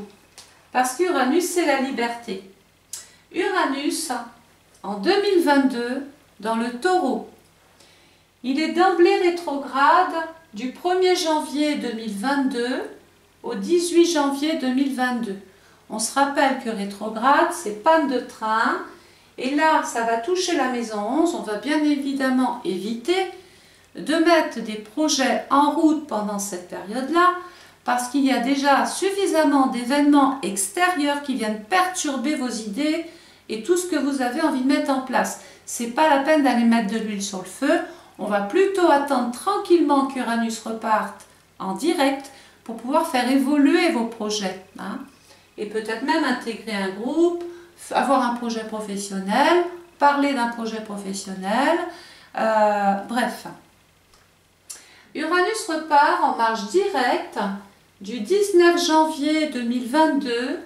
Parce qu'Uranus, c'est la liberté. Uranus, en 2022, dans le Taureau, il est d'emblée rétrograde du 1er janvier 2022 au 18 janvier 2022. On se rappelle que rétrograde, c'est panne de train. Et là, ça va toucher la maison 11. On va bien évidemment éviter de mettre des projets en route pendant cette période-là, parce qu'il y a déjà suffisamment d'événements extérieurs qui viennent perturber vos idées et tout ce que vous avez envie de mettre en place. Ce n'est pas la peine d'aller mettre de l'huile sur le feu. On va plutôt attendre tranquillement qu'Uranus reparte en direct pour pouvoir faire évoluer vos projets. Et peut-être même intégrer un groupe, avoir un projet professionnel, parler d'un projet professionnel, bref. Uranus repart en marche directe du 19 janvier 2022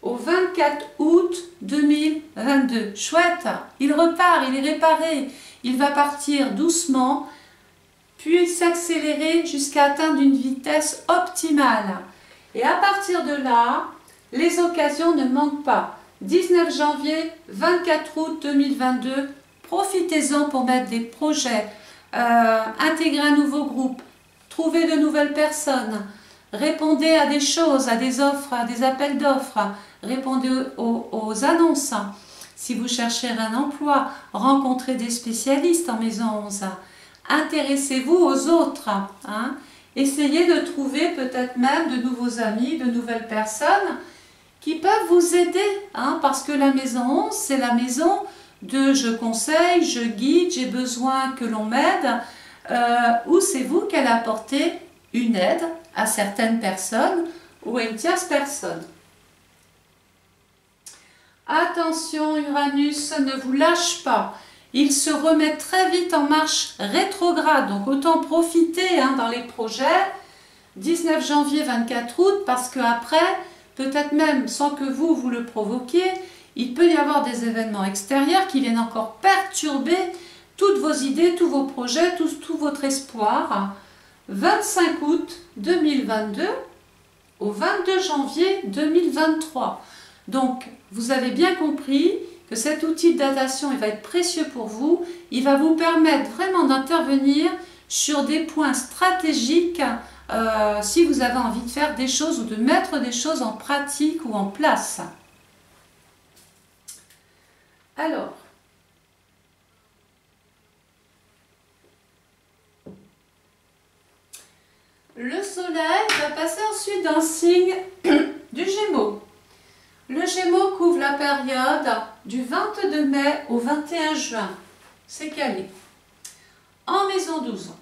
au 24 août 2022. Chouette, il repart, il est réparé, il va partir doucement, puis s'accélérer jusqu'à atteindre une vitesse optimale. Et à partir de là, les occasions ne manquent pas. 19 janvier, 24 août 2022, profitez-en pour mettre des projets, intégrer un nouveau groupe, trouver de nouvelles personnes, répondez à des choses, à des offres, à des appels d'offres, répondez aux annonces. Si vous cherchez un emploi, rencontrez des spécialistes en maison 11. Intéressez-vous aux autres. Essayez de trouver peut-être même de nouveaux amis, de nouvelles personnes qui peuvent vous aider. Parce que la maison 11, c'est la maison de je conseille, je guide, j'ai besoin que l'on m'aide, ou c'est vous qui allez apporter une aide à certaines personnes ou à une tierce personne. Attention, Uranus ne vous lâche pas. Il se remet très vite en marche rétrograde, donc autant profiter dans les projets. 19 janvier, 24 août, parce qu'après, peut-être même sans que vous le provoquiez, il peut y avoir des événements extérieurs qui viennent encore perturber toutes vos idées, tous vos projets, tout votre espoir. 25 août 2022 au 22 janvier 2023. Donc, vous avez bien compris que cet outil de datation, il va être précieux pour vous. Il va vous permettre vraiment d'intervenir sur des points stratégiques si vous avez envie de faire des choses ou de mettre des choses en pratique ou en place. Alors, le soleil va passer ensuite dans le signe du Gémeaux. Le Gémeaux couvre la période du 22 mai au 21 juin. C'est calé. En maison 12.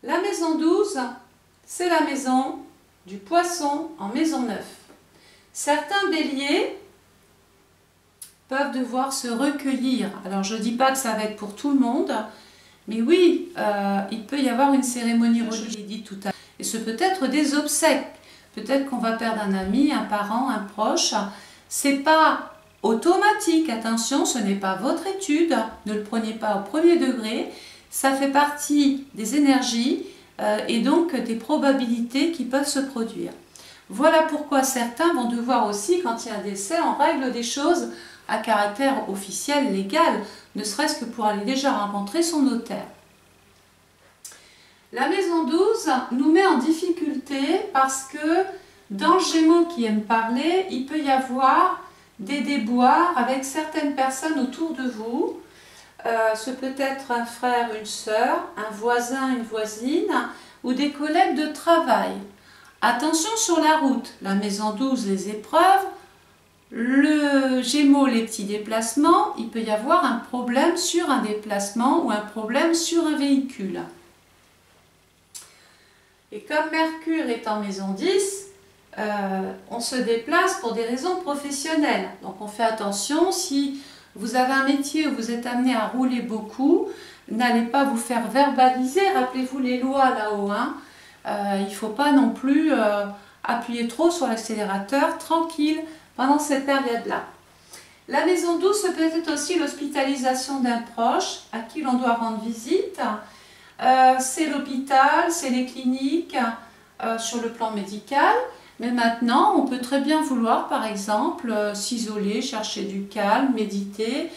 La maison 12, c'est la maison du Poisson en maison 9. Certains béliers peuvent devoir se recueillir. Alors je ne dis pas que ça va être pour tout le monde, mais oui, il peut y avoir une cérémonie religieuse, je l'ai dit tout à l'heure. Et ce peut être des obsèques. Peut-être qu'on va perdre un ami, un parent, un proche. C'est pas automatique. Attention, ce n'est pas votre étude. Ne le prenez pas au premier degré. Ça fait partie des énergies et donc des probabilités qui peuvent se produire. Voilà pourquoi certains vont devoir aussi, quand il y a un décès, on règle des choses à caractère officiel, légal, ne serait-ce que pour aller déjà rencontrer son notaire. La maison 12 nous met en difficulté parce que dans le Gémeaux qui aime parler, il peut y avoir des déboires avec certaines personnes autour de vous. Ce peut être un frère, une sœur, un voisin, une voisine ou des collègues de travail. Attention sur la route, la maison 12, les épreuves, le Gémeaux, les petits déplacements, il peut y avoir un problème sur un déplacement ou un problème sur un véhicule. Et comme Mercure est en maison 10, on se déplace pour des raisons professionnelles. Donc on fait attention, si vous avez un métier où vous êtes amené à rouler beaucoup, n'allez pas vous faire verbaliser, rappelez-vous les lois là-haut, hein. Il ne faut pas non plus appuyer trop sur l'accélérateur, tranquille, pendant cette période-là. La maison 12, peut être aussi l'hospitalisation d'un proche à qui l'on doit rendre visite. C'est l'hôpital, c'est les cliniques sur le plan médical. Mais maintenant, on peut très bien vouloir, par exemple, s'isoler, chercher du calme, méditer.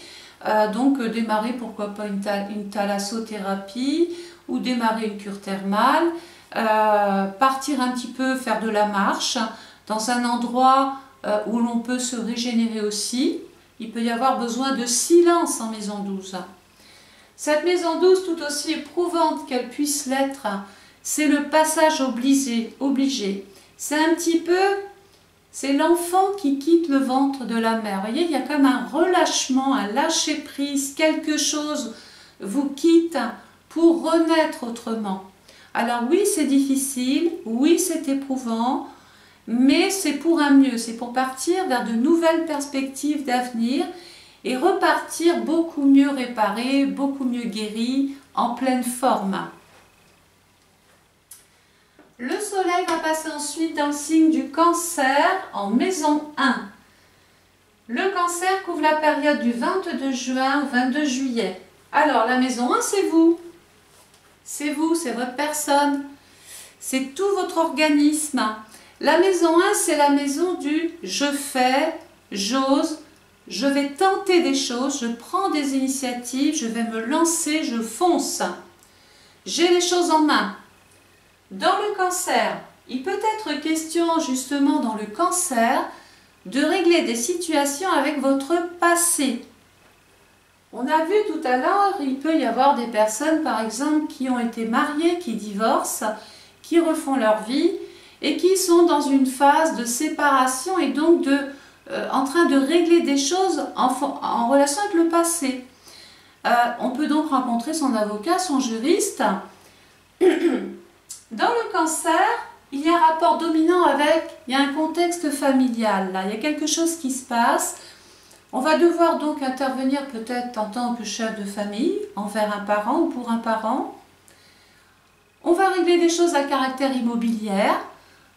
Donc démarrer, pourquoi pas, une thalassothérapie ou démarrer une cure thermale. Partir un petit peu, faire de la marche dans un endroit où l'on peut se régénérer aussi. Il peut y avoir besoin de silence en maison 12. Cette maison 12, tout aussi éprouvante qu'elle puisse l'être, c'est le passage obligé. C'est un petit peu, c'est l'enfant qui quitte le ventre de la mère. Vous voyez, il y a comme un relâchement, un lâcher-prise, quelque chose vous quitte pour renaître autrement. Alors oui, c'est difficile, oui, c'est éprouvant, mais c'est pour un mieux, c'est pour partir vers de nouvelles perspectives d'avenir et repartir beaucoup mieux réparé, beaucoup mieux guéri, en pleine forme. Le soleil va passer ensuite dans le signe du Cancer en maison 1. Le Cancer couvre la période du 22 juin au 22 juillet. Alors la maison 1, c'est vous. C'est vous, c'est votre personne. C'est tout votre organisme. La maison 1, c'est la maison du je fais, j'ose, je vais tenter des choses, je prends des initiatives, je vais me lancer, je fonce. J'ai les choses en main. Dans le Cancer, il peut être question justement dans le Cancer de régler des situations avec votre passé. On a vu tout à l'heure, il peut y avoir des personnes par exemple qui ont été mariées, qui divorcent, qui refont leur vie et qui sont dans une phase de séparation et donc en train de régler des choses en relation avec le passé. On peut donc rencontrer son avocat, son juriste. Dans le Cancer, il y a un rapport dominant il y a un contexte familial, là, il y a quelque chose qui se passe. On va devoir donc intervenir peut-être en tant que chef de famille, envers un parent ou pour un parent. On va régler des choses à caractère immobilier.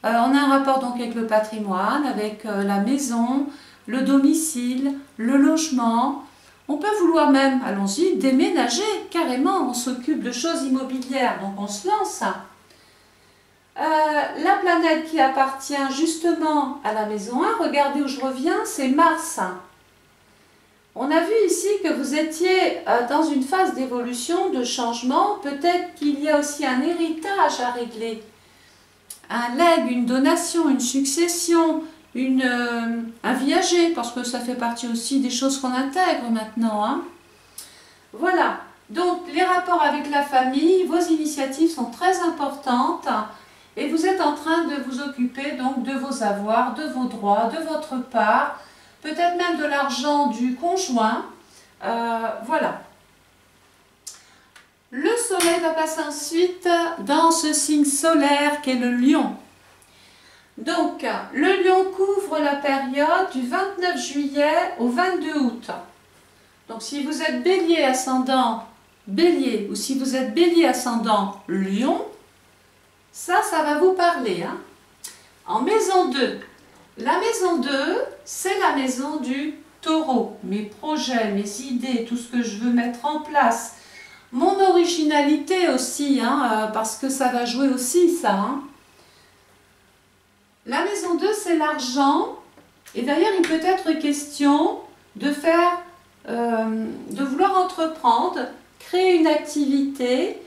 On a un rapport donc avec le patrimoine, avec la maison, le domicile, le logement. On peut vouloir même, allons-y, déménager carrément. On s'occupe de choses immobilières, donc on se lance. La planète qui appartient justement à la maison 1, regardez où je reviens, c'est Mars. On a vu ici que vous étiez dans une phase d'évolution, de changement. Peut-être qu'il y a aussi un héritage à régler. Un legs, une donation, une succession, un viager, parce que ça fait partie aussi des choses qu'on intègre maintenant, hein. Voilà, donc les rapports avec la famille, vos initiatives sont très importantes et vous êtes en train de vous occuper donc de vos avoirs, de vos droits, de votre part, peut-être même de l'argent du conjoint, voilà. Le soleil va passer ensuite dans ce signe solaire qu'est le lion. Donc, le lion couvre la période du 29 juillet au 22 août. Donc, si vous êtes bélier ascendant bélier ou si vous êtes bélier ascendant lion, ça va vous parler, hein. En maison 2, la maison 2, c'est la maison du taureau. Mes projets, mes idées, tout ce que je veux mettre en place. Mon originalité aussi, hein, parce que ça va jouer aussi ça, hein. La maison 2, c'est l'argent. Et d'ailleurs, il peut être question de de vouloir entreprendre, créer une activité,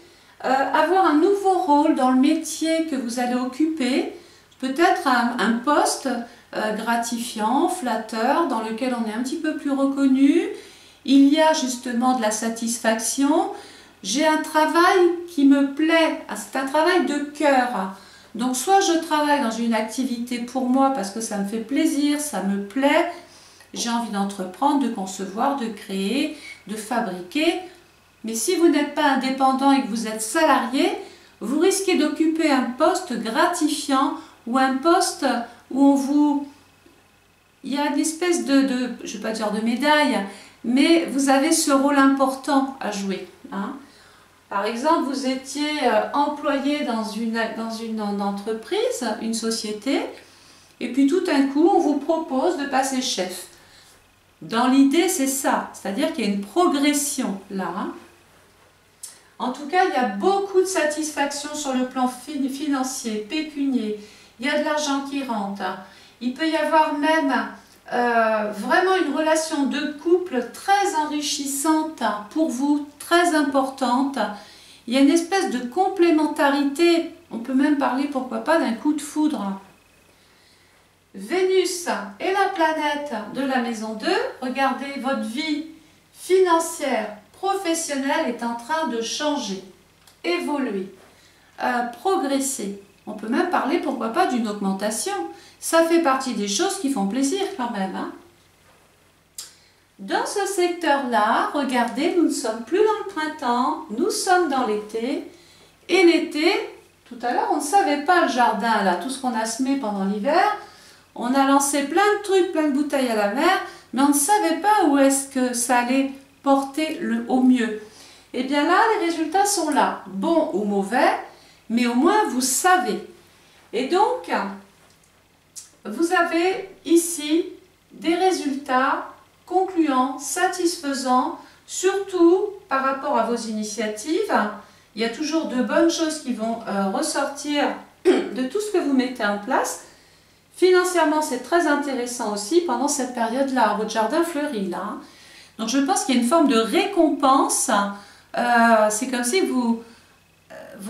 avoir un nouveau rôle dans le métier que vous allez occuper, peut-être un poste gratifiant, flatteur, dans lequel on est un petit peu plus reconnu. Il y a justement de la satisfaction. J'ai un travail qui me plaît, c'est un travail de cœur. Donc soit je travaille dans une activité pour moi parce que ça me fait plaisir, ça me plaît, j'ai envie d'entreprendre, de concevoir, de créer, de fabriquer. Mais si vous n'êtes pas indépendant et que vous êtes salarié, vous risquez d'occuper un poste gratifiant ou un poste où il y a une espèce je ne vais pas dire de médaille, mais vous avez ce rôle important à jouer. Hein. Par exemple, vous étiez employé dans une entreprise, une société, et puis tout d'un coup, on vous propose de passer chef. Dans l'idée, c'est ça, c'est-à-dire qu'il y a une progression là. Hein. En tout cas, il y a beaucoup de satisfaction sur le plan financier, pécunier. Il y a de l'argent qui rentre. Il peut y avoir même vraiment une relation de couple très enrichissante pour vous, très importante. Il y a une espèce de complémentarité. On peut même parler, pourquoi pas, d'un coup de foudre. Vénus est la planète de la maison 2. Regardez, votre vie financière, professionnelle est en train de changer, évoluer, progresser. On peut même parler, pourquoi pas, d'une augmentation. Ça fait partie des choses qui font plaisir quand même. Hein. Dans ce secteur-là, regardez, nous ne sommes plus dans le printemps, nous sommes dans l'été. Et l'été, tout à l'heure, on ne savait pas le jardin, là, tout ce qu'on a semé pendant l'hiver. On a lancé plein de trucs, plein de bouteilles à la mer, mais on ne savait pas où est-ce que ça allait porter au mieux. Et bien là, les résultats sont là, bons ou mauvais, mais au moins vous savez. Et donc, vous avez ici des résultats concluants, satisfaisants, surtout par rapport à vos initiatives. Il y a toujours de bonnes choses qui vont ressortir de tout ce que vous mettez en place. Financièrement, c'est très intéressant aussi pendant cette période-là. Votre jardin fleurit là. Donc je pense qu'il y a une forme de récompense. C'est comme si vous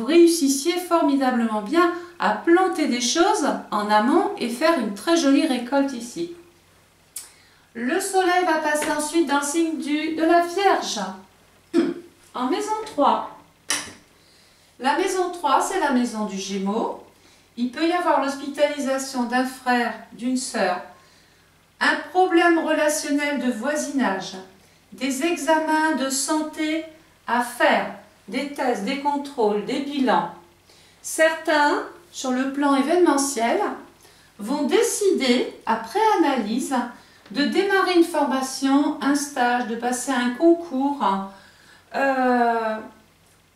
réussissiez formidablement bien à planter des choses en amont et faire une très jolie récolte ici. Le soleil va passer ensuite dans le signe de la Vierge. En maison 3. La maison 3, c'est la maison du Gémeaux. Il peut y avoir l'hospitalisation d'un frère, d'une sœur, un problème relationnel de voisinage, des examens de santé à faire, des tests, des contrôles, des bilans. Certains, sur le plan événementiel, vont décider, après analyse, de démarrer une formation, un stage, de passer un concours.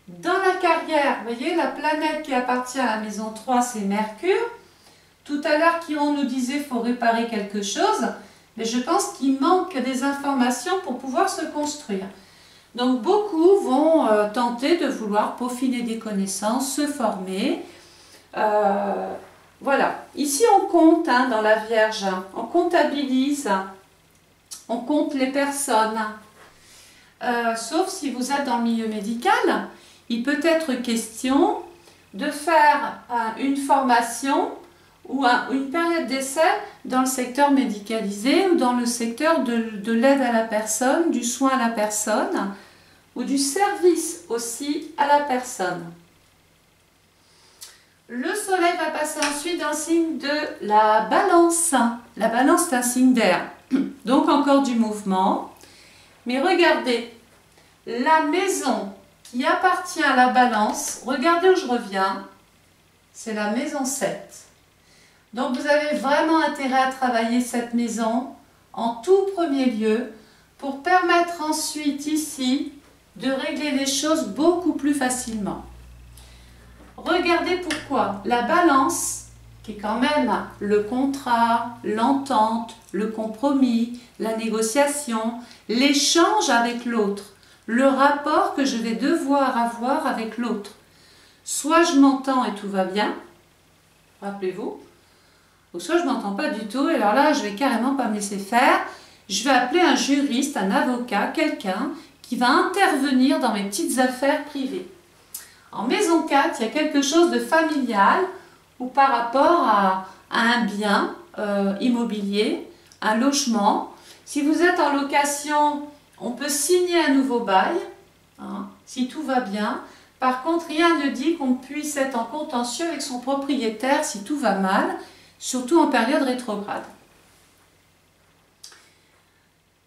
Dans la carrière, vous voyez, la planète qui appartient à la maison 3, c'est Mercure. Tout à l'heure, on nous disait qu'il faut réparer quelque chose, mais je pense qu'il manque des informations pour pouvoir se construire. Donc, beaucoup vont tenter de vouloir peaufiner des connaissances, se former. Voilà. Ici, on compte dans la Vierge, on comptabilise, on compte les personnes. Sauf si vous êtes dans le milieu médical. Il peut être question de faire une formation ou une période d'essai dans le secteur médicalisé ou dans le secteur de l'aide à la personne, du soin à la personne ou du service aussi à la personne. Le soleil va passer ensuite dans le signe de la balance. La balance, c'est un signe d'air, donc encore du mouvement. Mais regardez, la maison qui appartient à la balance, regardez où je reviens, c'est la maison 7. Donc vous avez vraiment intérêt à travailler cette maison en tout premier lieu pour permettre ensuite ici de régler les choses beaucoup plus facilement. Regardez pourquoi la balance, qui est quand même le contrat, l'entente, le compromis, la négociation, l'échange avec l'autre, le rapport que je vais devoir avoir avec l'autre. Soit je m'entends et tout va bien, rappelez-vous, ou soit je ne m'entends pas du tout, et alors là, je vais carrément pas me laisser faire. Je vais appeler un juriste, un avocat, quelqu'un qui va intervenir dans mes petites affaires privées. En maison 4, il y a quelque chose de familial, ou par rapport à un bien, immobilier, un logement. Si vous êtes en location, on peut signer un nouveau bail, hein, si tout va bien. Par contre, rien ne dit qu'on puisse être en contentieux avec son propriétaire si tout va mal, surtout en période rétrograde.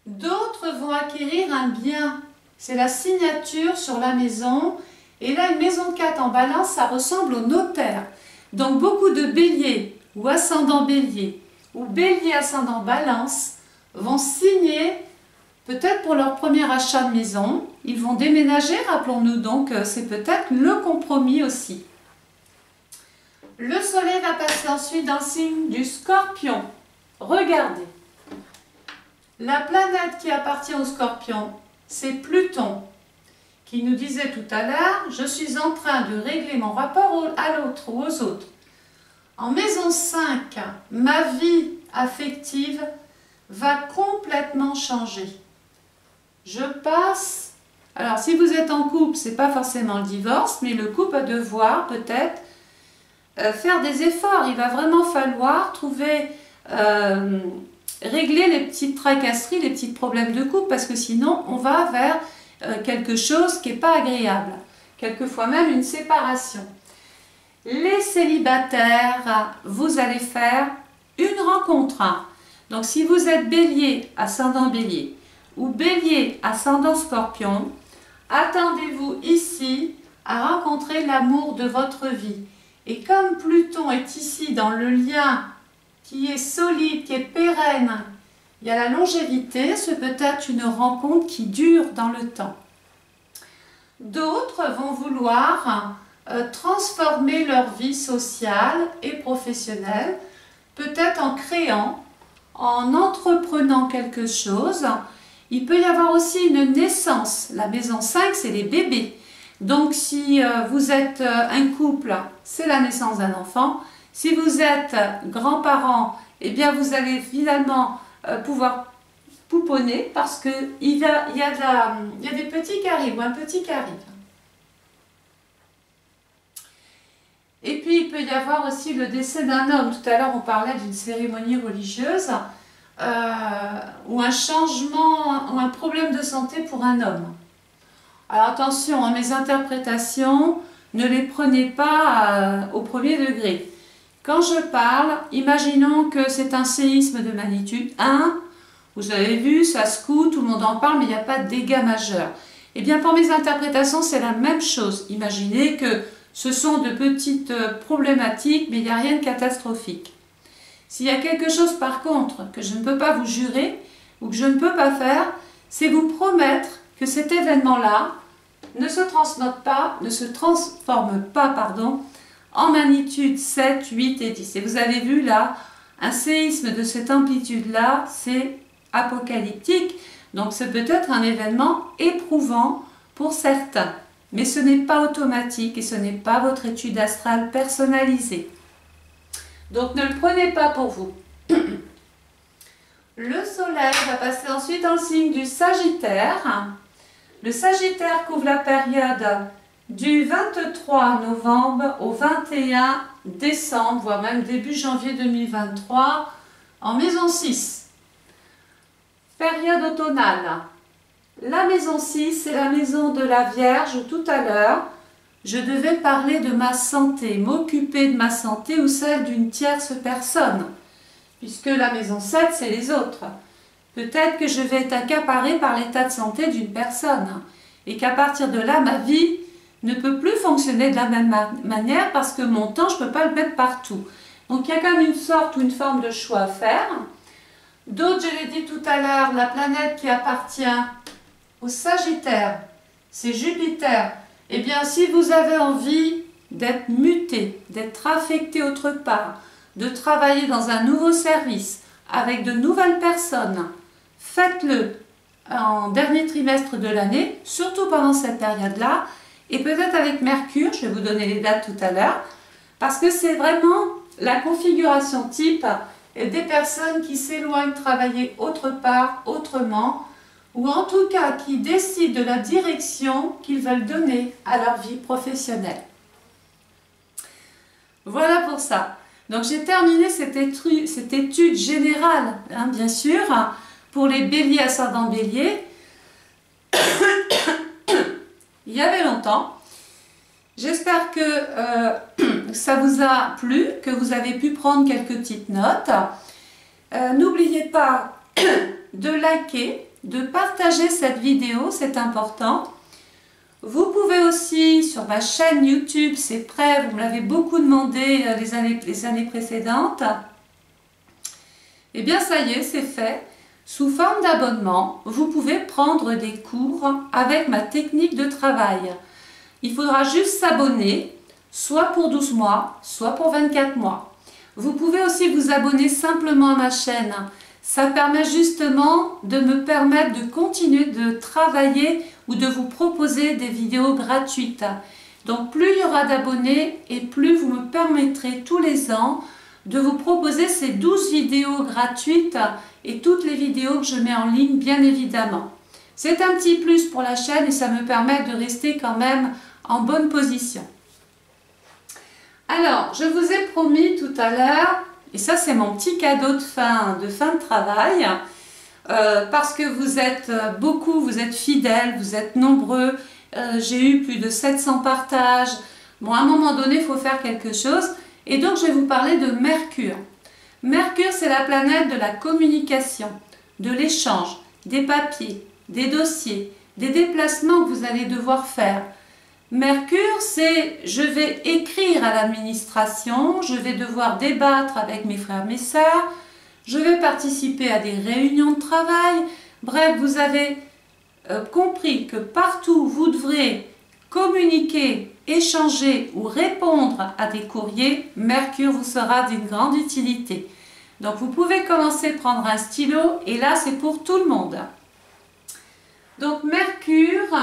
D'autres vont acquérir un bien, c'est la signature sur la maison. Et là, une maison 4 en balance, ça ressemble au notaire. Donc, beaucoup de béliers ou ascendant bélier ou bélier ascendant balance vont signer peut-être pour leur premier achat de maison. Ils vont déménager, rappelons-nous donc, c'est peut-être le compromis aussi. Le soleil va passer ensuite dans le signe du Scorpion. Regardez. La planète qui appartient au Scorpion, c'est Pluton, qui nous disait tout à l'heure, je suis en train de régler mon rapport à l'autre ou aux autres. En maison 5, ma vie affective va complètement changer. Je passe, alors si vous êtes en couple, ce n'est pas forcément le divorce, mais le couple va devoir peut-être faire des efforts. Il va vraiment falloir trouver, régler les petites tracasseries, les petits problèmes de couple, parce que sinon on va vers quelque chose qui n'est pas agréable, quelquefois même une séparation. Les célibataires, vous allez faire une rencontre. Donc si vous êtes bélier, ascendant bélier, ou bélier, ascendant scorpion, attendez-vous ici à rencontrer l'amour de votre vie. Et comme Pluton est ici dans le lien qui est solide, qui est pérenne, il y a la longévité, c'est peut-être une rencontre qui dure dans le temps. D'autres vont vouloir transformer leur vie sociale et professionnelle, peut-être en créant, en entreprenant quelque chose. Il peut y avoir aussi une naissance. La maison 5, c'est les bébés. Donc si vous êtes un couple, c'est la naissance d'un enfant. Si vous êtes grands-parents, eh bien vous allez finalement pouvoir pouponner parce qu'il y a des petits qui arrivent ou un petit qui arrive. Et puis il peut y avoir aussi le décès d'un homme. Tout à l'heure on parlait d'une cérémonie religieuse ou un changement ou un problème de santé pour un homme. Alors attention, mes interprétations, ne les prenez pas au premier degré. Quand je parle, imaginons que c'est un séisme de magnitude 1. Vous avez vu, ça secoue, tout le monde en parle, mais il n'y a pas de dégâts majeurs. Eh bien, pour mes interprétations, c'est la même chose. Imaginez que ce sont de petites problématiques, mais il n'y a rien de catastrophique. S'il y a quelque chose, par contre, que je ne peux pas vous jurer, ou que je ne peux pas faire, c'est vous promettre que cet événement-là ne se transforme pas, en magnitude 7, 8 et 10. Et vous avez vu là, un séisme de cette amplitude-là, c'est apocalyptique. Donc c'est peut-être un événement éprouvant pour certains. Mais ce n'est pas automatique et ce n'est pas votre étude astrale personnalisée. Donc ne le prenez pas pour vous. Le soleil va passer ensuite dans le signe du Sagittaire. Le Sagittaire couvre la période du 23 novembre au 21 décembre, voire même début janvier 2023, en maison 6. Période automnale. La maison 6, c'est la maison de la Vierge où tout à l'heure, je devais parler de ma santé, m'occuper de ma santé ou celle d'une tierce personne, puisque la maison 7, c'est les autres. Peut-être que je vais être accaparée par l'état de santé d'une personne et qu'à partir de là, ma vie ne peut plus fonctionner de la même manière parce que mon temps, je ne peux pas le mettre partout. Donc, il y a quand même une sorte ou une forme de choix à faire. D'autres, je l'ai dit tout à l'heure, la planète qui appartient au Sagittaire, c'est Jupiter. Eh bien, si vous avez envie d'être muté, d'être affecté autre part, de travailler dans un nouveau service avec de nouvelles personnes, faites-le en dernier trimestre de l'année, surtout pendant cette période-là, et peut-être avec Mercure, je vais vous donner les dates tout à l'heure, parce que c'est vraiment la configuration type des personnes qui s'éloignent travailler autre part, autrement, ou en tout cas qui décident de la direction qu'ils veulent donner à leur vie professionnelle. Voilà pour ça. Donc j'ai terminé cette étude générale, hein, bien sûr, pour les béliers ascendant bélier. Il y avait longtemps. J'espère que ça vous a plu, que vous avez pu prendre quelques petites notes. N'oubliez pas de liker, de partager cette vidéo, c'est important. Vous pouvez aussi, sur ma chaîne YouTube, c'est prêt, vous me l'avez beaucoup demandé les années précédentes. Eh bien ça y est, c'est fait. Sous forme d'abonnement, vous pouvez prendre des cours avec ma technique de travail. Il faudra juste s'abonner, soit pour 12 mois, soit pour 24 mois. Vous pouvez aussi vous abonner simplement à ma chaîne. Ça permet justement de me permettre de continuer de travailler ou de vous proposer des vidéos gratuites. Donc plus il y aura d'abonnés et plus vous me permettrez tous les ans de vous proposer ces 12 vidéos gratuites et toutes les vidéos que je mets en ligne bien évidemment. C'est un petit plus pour la chaîne et ça me permet de rester quand même en bonne position. Alors, je vous ai promis tout à l'heure, et ça c'est mon petit cadeau de fin de travail, parce que vous êtes beaucoup, vous êtes fidèles, vous êtes nombreux, j'ai eu plus de 700 partages. Bon, à un moment donné, il faut faire quelque chose, et donc je vais vous parler de Mercure. Mercure, c'est la planète de la communication, de l'échange, des papiers, des dossiers, des déplacements que vous allez devoir faire. Mercure, c'est je vais écrire à l'administration, je vais devoir débattre avec mes frères et mes sœurs, je vais participer à des réunions de travail. Bref, vous avez compris que partout vous devrez communiquer, échanger ou répondre à des courriers, Mercure vous sera d'une grande utilité. Donc vous pouvez commencer à prendre un stylo et là c'est pour tout le monde. Donc Mercure...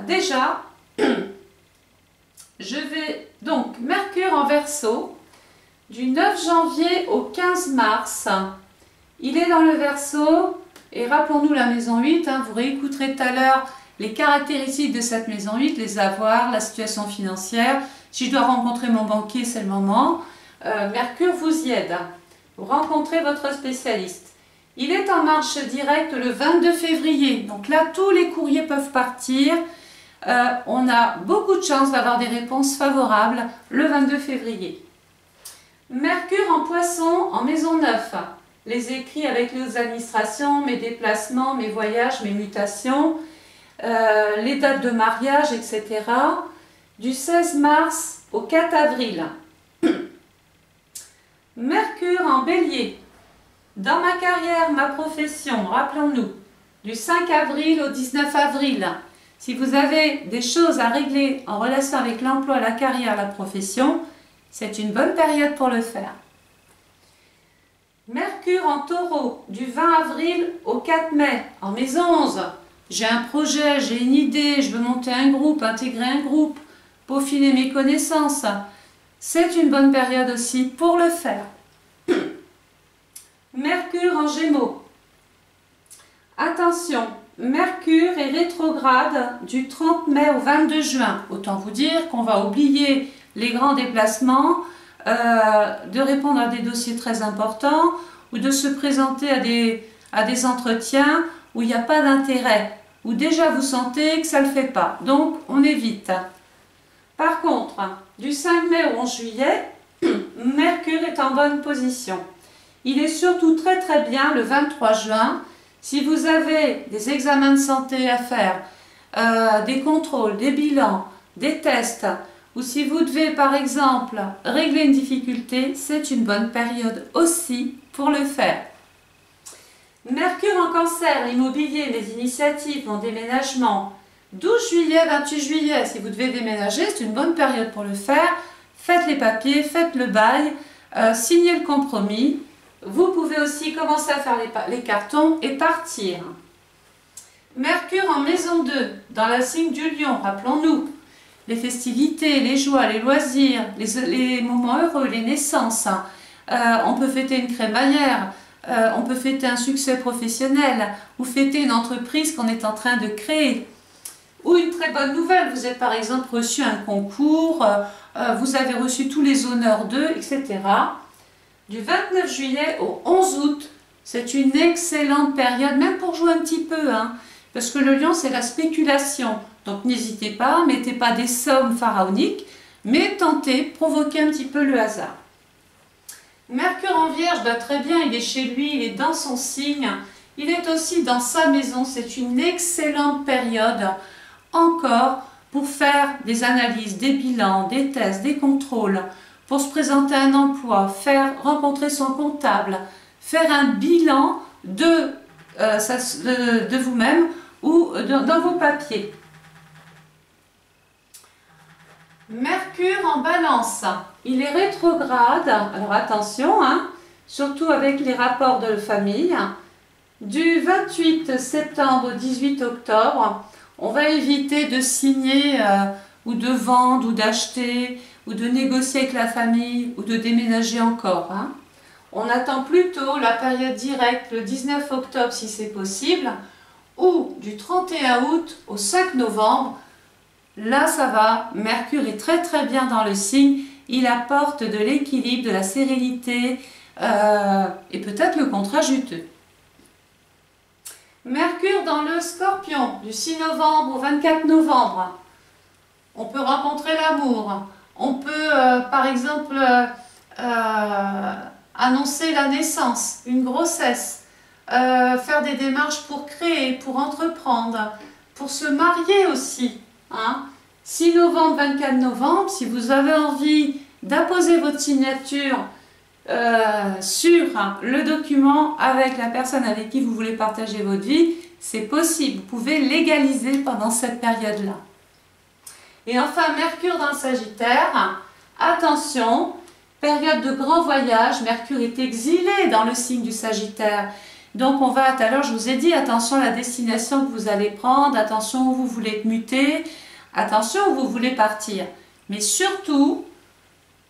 déjà, je vais donc Mercure en Verseau du 9 janvier au 15 mars. Il est dans le Verseau et rappelons-nous la maison 8, hein, vous réécouterez tout à l'heure les caractéristiques de cette maison 8, les avoirs, la situation financière. Si je dois rencontrer mon banquier, c'est le moment. Mercure vous y aide. Vous rencontrez votre spécialiste. Il est en marche directe le 22 février, donc là tous les courriers peuvent partir. On a beaucoup de chance d'avoir des réponses favorables le 22 février. Mercure en Poisson en maison 9. Les écrits avec les administrations, mes déplacements, mes voyages, mes mutations, les dates de mariage, etc. Du 16 mars au 4 avril. Mercure en Bélier. Dans ma carrière, ma profession, rappelons-nous, du 5 avril au 19 avril, si vous avez des choses à régler en relation avec l'emploi, la carrière, la profession, c'est une bonne période pour le faire. Mercure en Taureau, du 20 avril au 4 mai, en maison 11. J'ai un projet, j'ai une idée, je veux monter un groupe, intégrer un groupe, peaufiner mes connaissances. C'est une bonne période aussi pour le faire. Mercure en Gémeaux. Attention, Mercure est rétrograde du 30 mai au 22 juin. Autant vous dire qu'on va oublier les grands déplacements, de répondre à des dossiers très importants ou de se présenter à des entretiens où il n'y a pas d'intérêt, où déjà vous sentez que ça ne le fait pas. Donc, on évite. Par contre, du 5 mai au 11 juillet, Mercure est en bonne position. Il est surtout très très bien le 23 juin. Si vous avez des examens de santé à faire, des contrôles, des bilans, des tests, ou si vous devez par exemple régler une difficulté, c'est une bonne période aussi pour le faire. Mercure en Cancer, l'immobilier, les initiatives, mon déménagement. 12 juillet, 28 juillet, si vous devez déménager, c'est une bonne période pour le faire. Faites les papiers, faites le bail, signez le compromis. Vous pouvez aussi commencer à faire les cartons et partir. Mercure en maison 2, dans la signe du Lion, rappelons-nous. Les festivités, les joies, les loisirs, les moments heureux, les naissances. On peut fêter une crémaillère, on peut fêter un succès professionnel ou fêter une entreprise qu'on est en train de créer. Ou une très bonne nouvelle, vous avez par exemple reçu un concours, vous avez reçu tous les honneurs d'eux, etc. Du 29 juillet au 11 août, c'est une excellente période, même pour jouer un petit peu, hein, parce que le lion, c'est la spéculation. Donc n'hésitez pas, mettez pas des sommes pharaoniques, mais tentez, provoquez un petit peu le hasard. Mercure en Vierge, bah, très bien, il est chez lui, il est dans son signe, il est aussi dans sa maison, c'est une excellente période encore pour faire des analyses, des bilans, des tests, des contrôles, pour se présenter à un emploi, rencontrer son comptable, faire un bilan de vous-même ou dans vos papiers. Mercure en Balance, il est rétrograde, alors attention, hein, surtout avec les rapports de famille. Du 28 septembre au 18 octobre, on va éviter de signer ou de vendre ou d'acheter ou de négocier avec la famille ou de déménager encore. Hein. On attend plutôt la période directe le 19 octobre si c'est possible ou du 31 août au 5 novembre. Là ça va, Mercure est très très bien dans le signe, il apporte de l'équilibre, de la sérénité et peut-être le contrat juteux. Mercure dans le Scorpion, du 6 novembre au 24 novembre. On peut rencontrer l'amour. On peut, par exemple, annoncer la naissance, une grossesse, faire des démarches pour créer, pour entreprendre, pour se marier aussi. Hein. 6 novembre, 24 novembre, si vous avez envie d'apposer votre signature sur le document avec la personne avec qui vous voulez partager votre vie, c'est possible. Vous pouvez légaliser pendant cette période-là. Et enfin, Mercure dans le Sagittaire, attention, période de grand voyage, Mercure est exilé dans le signe du Sagittaire. Donc on va, tout à l'heure je vous ai dit, attention à la destination que vous allez prendre, attention où vous voulez être muté, attention où vous voulez partir. Mais surtout,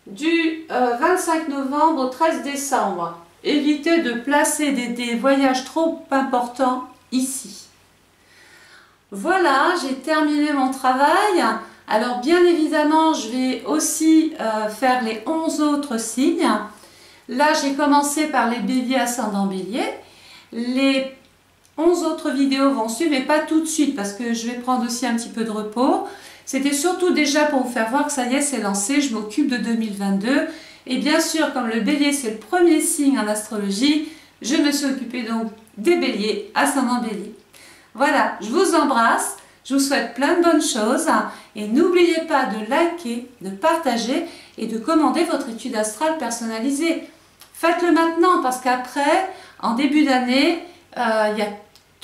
du 25 novembre au 13 décembre, évitez de placer des voyages trop importants ici. Voilà, j'ai terminé mon travail. Alors bien évidemment, je vais aussi faire les 11 autres signes. Là, j'ai commencé par les béliers ascendant bélier. Les 11 autres vidéos vont suivre, mais pas tout de suite parce que je vais prendre aussi un petit peu de repos. C'était surtout déjà pour vous faire voir que ça y est, c'est lancé, je m'occupe de 2022. Et bien sûr, comme le bélier, c'est le premier signe en astrologie, je me suis occupée donc des béliers, ascendant bélier. Voilà, je vous embrasse, je vous souhaite plein de bonnes choses. Et n'oubliez pas de liker, de partager et de commander votre étude astrale personnalisée. Faites-le maintenant parce qu'après, en début d'année, il y a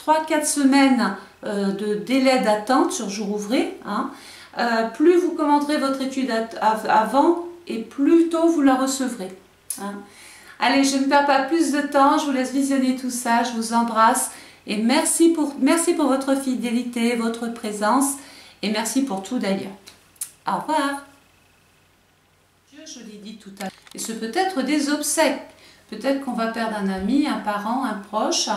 3-4 semaines de délai d'attente sur jour ouvré. Hein. Plus vous commenterez votre étude avant et plus tôt vous la recevrez. Hein. Allez, je ne perds pas plus de temps, je vous laisse visionner tout ça, je vous embrasse et merci pour votre fidélité, votre présence et merci pour tout d'ailleurs. Au revoir. Je l'ai dit tout à l'heure. Et ce peut être des obsèques. Peut-être qu'on va perdre un ami, un parent, un proche.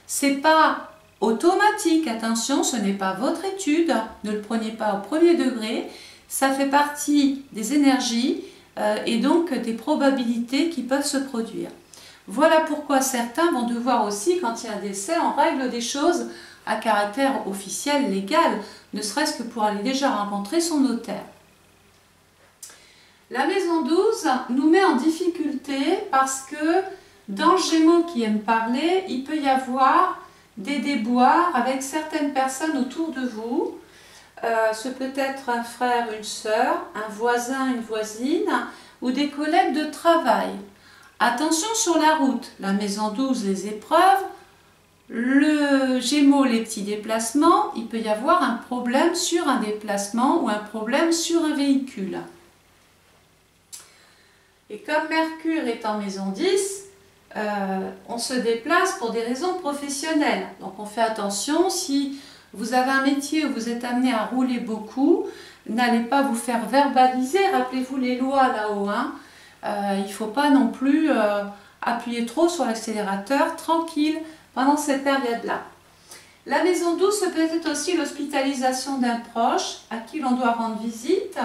C'est pas automatique, attention, ce n'est pas votre étude, ne le prenez pas au premier degré, ça fait partie des énergies et donc des probabilités qui peuvent se produire. Voilà pourquoi certains vont devoir aussi, quand il y a un décès, on règle des choses à caractère officiel, légal, ne serait-ce que pour aller déjà rencontrer son notaire. La maison 12 nous met en difficulté parce que dans le Gémeaux qui aime parler, il peut y avoir des déboires avec certaines personnes autour de vous. Ce peut être un frère, une sœur, un voisin, une voisine ou des collègues de travail. Attention sur la route, la maison 12, les épreuves, le Gémeaux, les petits déplacements, il peut y avoir un problème sur un déplacement ou un problème sur un véhicule. Et comme Mercure est en maison 10, on se déplace pour des raisons professionnelles. Donc on fait attention, si vous avez un métier où vous êtes amené à rouler beaucoup, n'allez pas vous faire verbaliser, rappelez-vous les lois là-haut. Hein. Il ne faut pas non plus appuyer trop sur l'accélérateur, tranquille, pendant cette période-là. La maison 12, c'est peut-être aussi l'hospitalisation d'un proche à qui l'on doit rendre visite.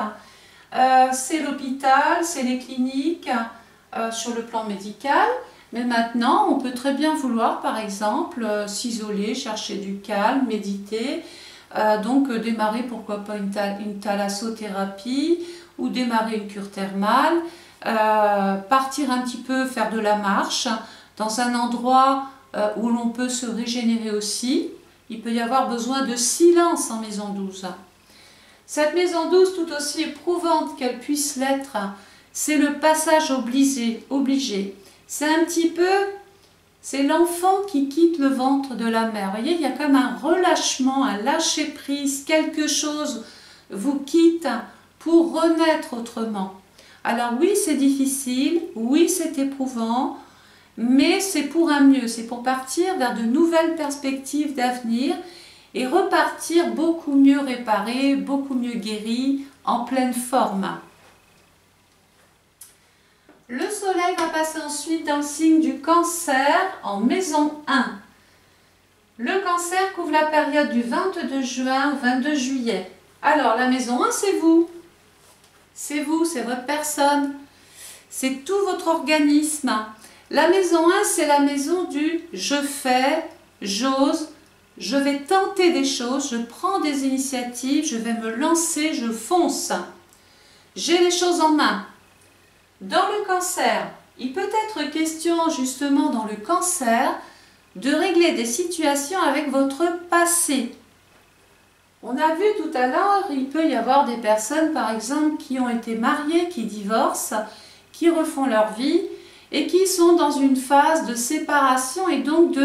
C'est l'hôpital, c'est les cliniques sur le plan médical. Mais maintenant, on peut très bien vouloir, par exemple, s'isoler, chercher du calme, méditer. Donc démarrer, pourquoi pas, une thalassothérapie ou démarrer une cure thermale. Partir un petit peu, faire de la marche dans un endroit où l'on peut se régénérer aussi. Il peut y avoir besoin de silence en maison 12. Cette maison 12, tout aussi éprouvante qu'elle puisse l'être, c'est le passage obligé. C'est un petit peu, c'est l'enfant qui quitte le ventre de la mère. Vous voyez, il y a comme un relâchement, un lâcher-prise, quelque chose vous quitte pour renaître autrement. Alors oui, c'est difficile, oui, c'est éprouvant, mais c'est pour un mieux, c'est pour partir vers de nouvelles perspectives d'avenir et repartir beaucoup mieux réparé, beaucoup mieux guéri, en pleine forme. Le soleil va passer ensuite dans le signe du cancer en maison 1. Le cancer couvre la période du 22 juin au 22 juillet. Alors la maison 1, c'est vous. C'est vous, c'est votre personne. C'est tout votre organisme. La maison 1, c'est la maison du je fais, j'ose, je vais tenter des choses, je prends des initiatives, je vais me lancer, je fonce. J'ai les choses en main. Dans le cancer, il peut être question justement dans le cancer de régler des situations avec votre passé. On a vu tout à l'heure, il peut y avoir des personnes par exemple qui ont été mariées, qui divorcent, qui refont leur vie et qui sont dans une phase de séparation et donc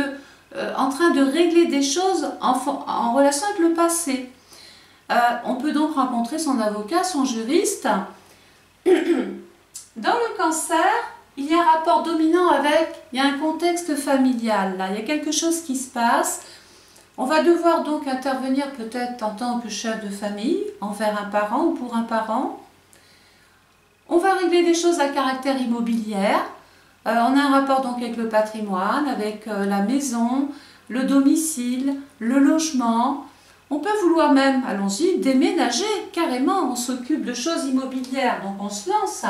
en train de régler des choses en relation avec le passé. On peut donc rencontrer son avocat, son juriste. Dans le cancer, il y a un rapport dominant il y a un contexte familial, là, il y a quelque chose qui se passe. On va devoir donc intervenir peut-être en tant que chef de famille, envers un parent ou pour un parent. On va régler des choses à caractère immobilier. On a un rapport donc avec le patrimoine, avec la maison, le domicile, le logement. On peut vouloir même, allons-y, déménager carrément, on s'occupe de choses immobilières, donc on se lance.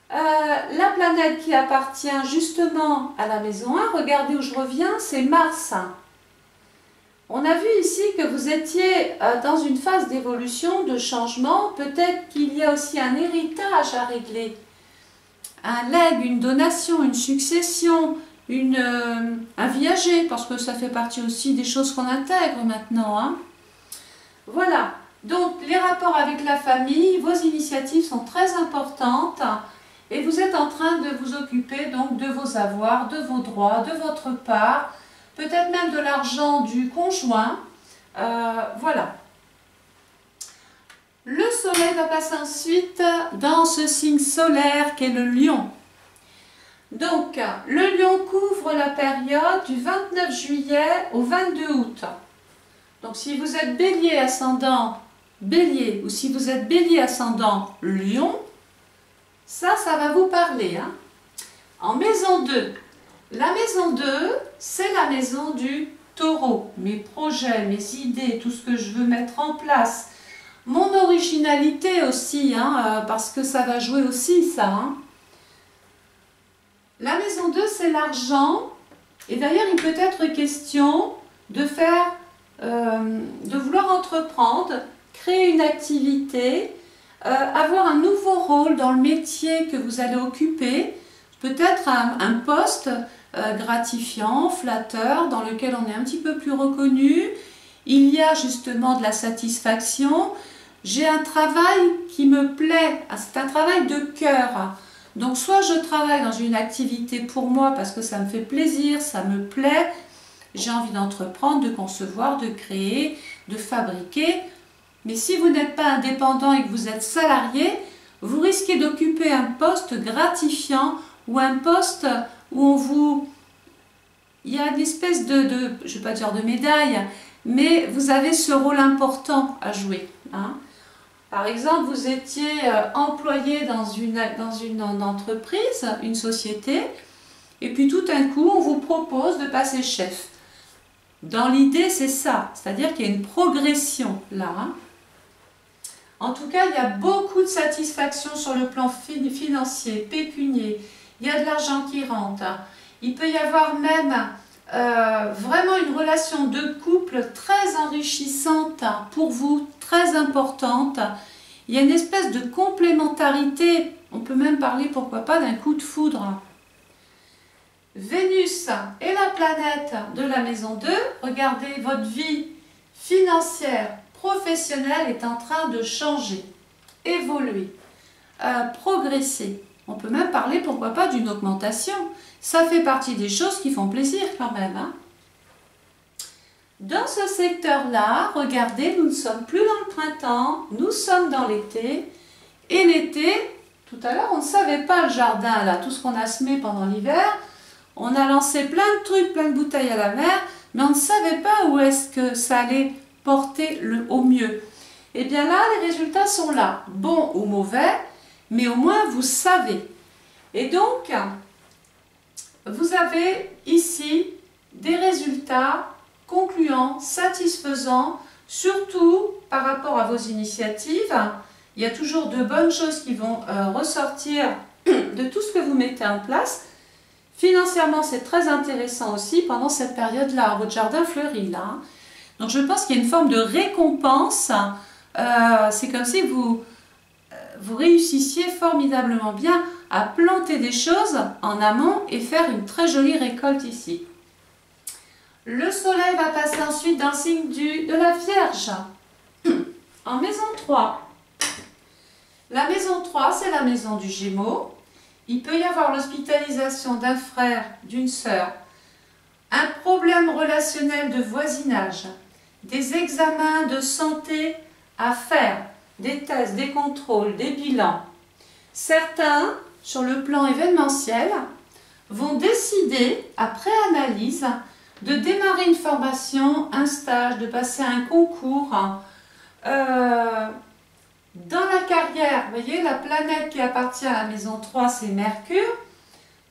La planète qui appartient justement à la maison 1, regardez où je reviens, c'est Mars. On a vu ici que vous étiez dans une phase d'évolution, de changement. Peut-être qu'il y a aussi un héritage à régler. Un legs, une donation, une succession, un viager, parce que ça fait partie aussi des choses qu'on intègre maintenant. Hein. Voilà. Donc, les rapports avec la famille, vos initiatives sont très importantes. Et vous êtes en train de vous occuper donc de vos avoirs, de vos droits, de votre part, peut-être même de l'argent du conjoint. Voilà. Le soleil va passer ensuite dans ce signe solaire qu'est le lion. Donc, le lion couvre la période du 29 juillet au 22 août. Donc, si vous êtes bélier ascendant bélier ou si vous êtes bélier ascendant lion, ça va vous parler. Hein. En maison 2, la maison 2, c'est la maison du taureau. Mes projets, mes idées, tout ce que je veux mettre en place. Mon originalité aussi, hein, parce que ça va jouer aussi ça. Hein. La maison 2, c'est l'argent. Et d'ailleurs, il peut être question de vouloir entreprendre, créer une activité, avoir un nouveau rôle dans le métier que vous allez occuper, peut-être un poste gratifiant, flatteur, dans lequel on est un petit peu plus reconnu. Il y a justement de la satisfaction. J'ai un travail qui me plaît, c'est un travail de cœur. Donc soit je travaille dans une activité pour moi parce que ça me fait plaisir, ça me plaît, j'ai envie d'entreprendre, de concevoir, de créer, de fabriquer. Mais si vous n'êtes pas indépendant et que vous êtes salarié, vous risquez d'occuper un poste gratifiant ou un poste où il y a une espèce je ne vais pas dire de médaille, mais vous avez ce rôle important à jouer. Hein. Par exemple, vous étiez employé dans une entreprise, une société, et puis tout d'un coup, on vous propose de passer chef. Dans l'idée, c'est ça. C'est-à-dire qu'il y a une progression là. En tout cas, il y a beaucoup de satisfaction sur le plan financier, pécunier. Il y a de l'argent qui rentre. Il peut y avoir même vraiment une relation de couple très enrichissante pour vous, très importante. Il y a une espèce de complémentarité. On peut même parler, pourquoi pas, d'un coup de foudre. Vénus est la planète de la maison 2. Regardez, votre vie financière, professionnelle est en train de changer, évoluer, progresser. On peut même parler, pourquoi pas, d'une augmentation. Ça fait partie des choses qui font plaisir quand même. Hein. Dans ce secteur-là, regardez, nous ne sommes plus dans le printemps, nous sommes dans l'été. Et l'été, tout à l'heure, on ne savait pas le jardin, là, tout ce qu'on a semé pendant l'hiver. On a lancé plein de trucs, plein de bouteilles à la mer, mais on ne savait pas où est-ce que ça allait porter au mieux. Et bien là, les résultats sont là, bons ou mauvais, mais au moins vous savez. Et donc, vous avez ici des résultats concluants, satisfaisants, surtout par rapport à vos initiatives. Il y a toujours de bonnes choses qui vont ressortir de tout ce que vous mettez en place. Financièrement, c'est très intéressant aussi pendant cette période-là, votre jardin fleuri là. Donc je pense qu'il y a une forme de récompense. C'est comme si vous réussissiez formidablement bien à planter des choses en amont et faire une très jolie récolte ici. Le soleil va passer ensuite dans le signe de la Vierge. En maison 3. La maison 3, c'est la maison du Gémeaux. Il peut y avoir l'hospitalisation d'un frère, d'une sœur, un problème relationnel de voisinage, des examens de santé à faire, des tests, des contrôles, des bilans. Certains, sur le plan événementiel, vont décider, après analyse, de démarrer une formation, un stage, de passer un concours. Dans la carrière, vous voyez, la planète qui appartient à la maison 3, c'est Mercure.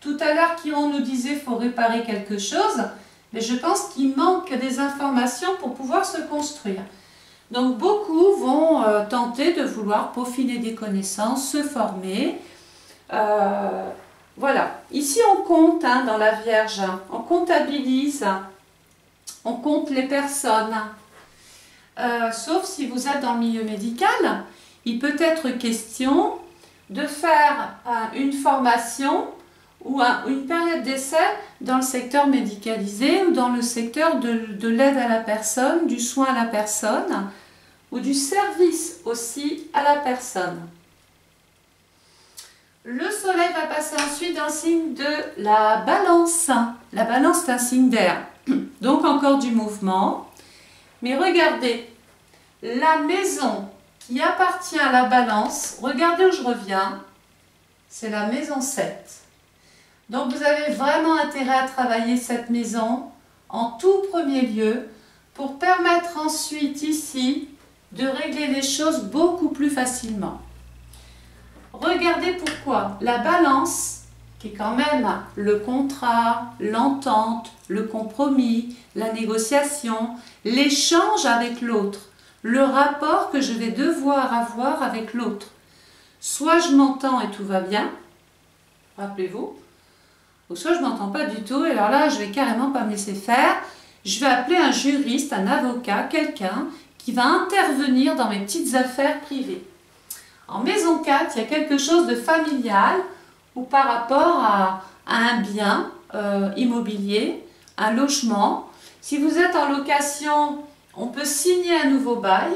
Tout à l'heure, Chiron nous disait qu'il faut réparer quelque chose, mais je pense qu'il manque des informations pour pouvoir se construire. Donc, beaucoup vont tenter de vouloir peaufiner des connaissances, se former. Voilà. Ici, on compte hein, dans la Vierge, on comptabilise, on compte les personnes. Sauf si vous êtes dans le milieu médical. Il peut être question de faire une formation ou une période d'essai dans le secteur médicalisé ou dans le secteur de l'aide à la personne, du soin à la personne ou du service aussi à la personne. Le soleil va passer ensuite dans le signe de la balance. La balance, c'est un signe d'air, donc encore du mouvement. Mais regardez, la maison qui appartient à la balance, regardez où je reviens, c'est la maison 7. Donc vous avez vraiment intérêt à travailler cette maison en tout premier lieu pour permettre ensuite ici de régler les choses beaucoup plus facilement. Regardez pourquoi la balance, qui est quand même le contrat, l'entente, le compromis, la négociation, l'échange avec l'autre, le rapport que je vais devoir avoir avec l'autre. Soit je m'entends et tout va bien, rappelez-vous, ou soit je ne m'entends pas du tout, et alors là, je ne vais carrément pas me laisser faire. Je vais appeler un juriste, un avocat, quelqu'un qui va intervenir dans mes petites affaires privées. En maison 4, il y a quelque chose de familial ou par rapport à un bien immobilier, un logement. Si vous êtes en location, on peut signer un nouveau bail,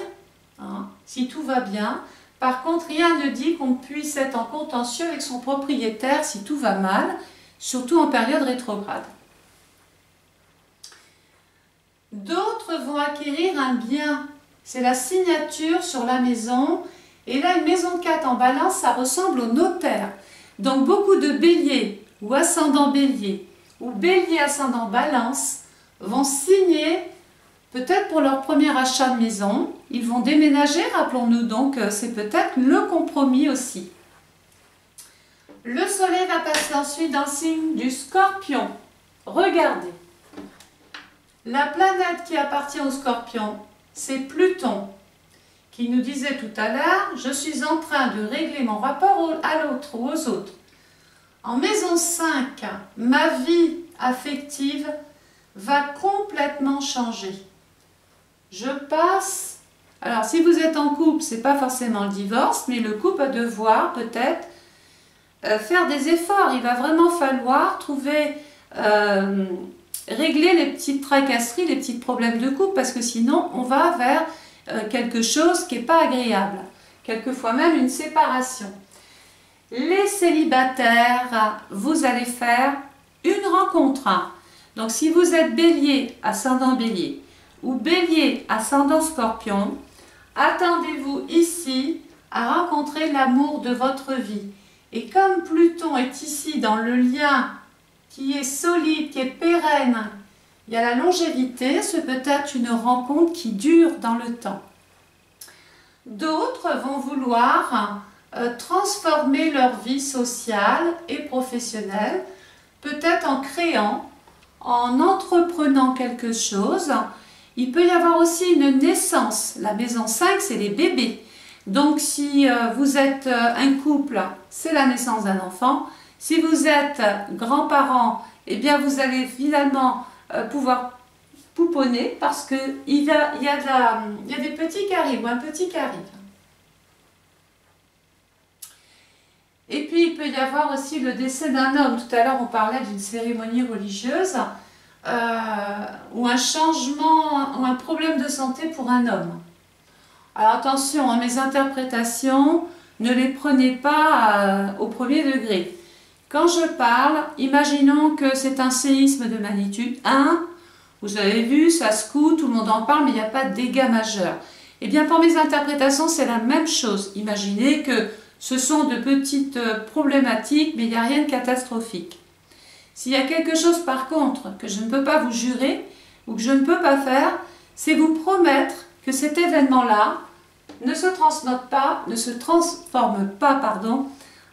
hein, si tout va bien. Par contre, rien ne dit qu'on puisse être en contentieux avec son propriétaire si tout va mal, surtout en période rétrograde. D'autres vont acquérir un bien. C'est la signature sur la maison. Et là, une maison 4 en balance, ça ressemble au notaire. Donc, beaucoup de béliers ou ascendant bélier ou bélier ascendant balance vont signer peut-être pour leur premier achat de maison. Ils vont déménager, rappelons-nous donc, c'est peut-être le compromis aussi. Le soleil va passer ensuite dans le signe du Scorpion. Regardez. La planète qui appartient au Scorpion, c'est Pluton, qui nous disait tout à l'heure, je suis en train de régler mon rapport à l'autre ou aux autres. En maison 5, ma vie affective va complètement changer. Je passe... Alors, si vous êtes en couple, ce n'est pas forcément le divorce, mais le couple va devoir peut-être faire des efforts. Il va vraiment falloir trouver... régler les petites tracasseries, les petits problèmes de couple, parce que sinon, on va vers quelque chose qui n'est pas agréable. Quelquefois même une séparation. Les célibataires, vous allez faire une rencontre. Donc si vous êtes bélier, ascendant bélier, ou bélier, ascendant scorpion, attendez-vous ici à rencontrer l'amour de votre vie. Et comme Pluton est ici dans le lien qui est solide, qui est pérenne, il y a la longévité, c'est peut-être une rencontre qui dure dans le temps. D'autres vont vouloir transformer leur vie sociale et professionnelle, peut-être en créant, en entreprenant quelque chose. Il peut y avoir aussi une naissance. La maison 5, c'est les bébés. Donc si vous êtes un couple, c'est la naissance d'un enfant. Si vous êtes grands-parents, eh bien vous allez finalement pouvoir pouponner parce qu'il y a des petits qui arrivent ou un petit qui arrive. Et puis il peut y avoir aussi le décès d'un homme. Tout à l'heure on parlait d'une cérémonie religieuse ou un changement ou un problème de santé pour un homme. Alors attention, mes interprétations, ne les prenez pas au premier degré. Quand je parle, imaginons que c'est un séisme de magnitude 1. Vous avez vu, ça secoue, tout le monde en parle, mais il n'y a pas de dégâts majeurs. Eh bien, pour mes interprétations, c'est la même chose. Imaginez que ce sont de petites problématiques, mais il n'y a rien de catastrophique. S'il y a quelque chose, par contre, que je ne peux pas vous jurer, ou que je ne peux pas faire, c'est vous promettre que cet événement-là ne se transforme pas,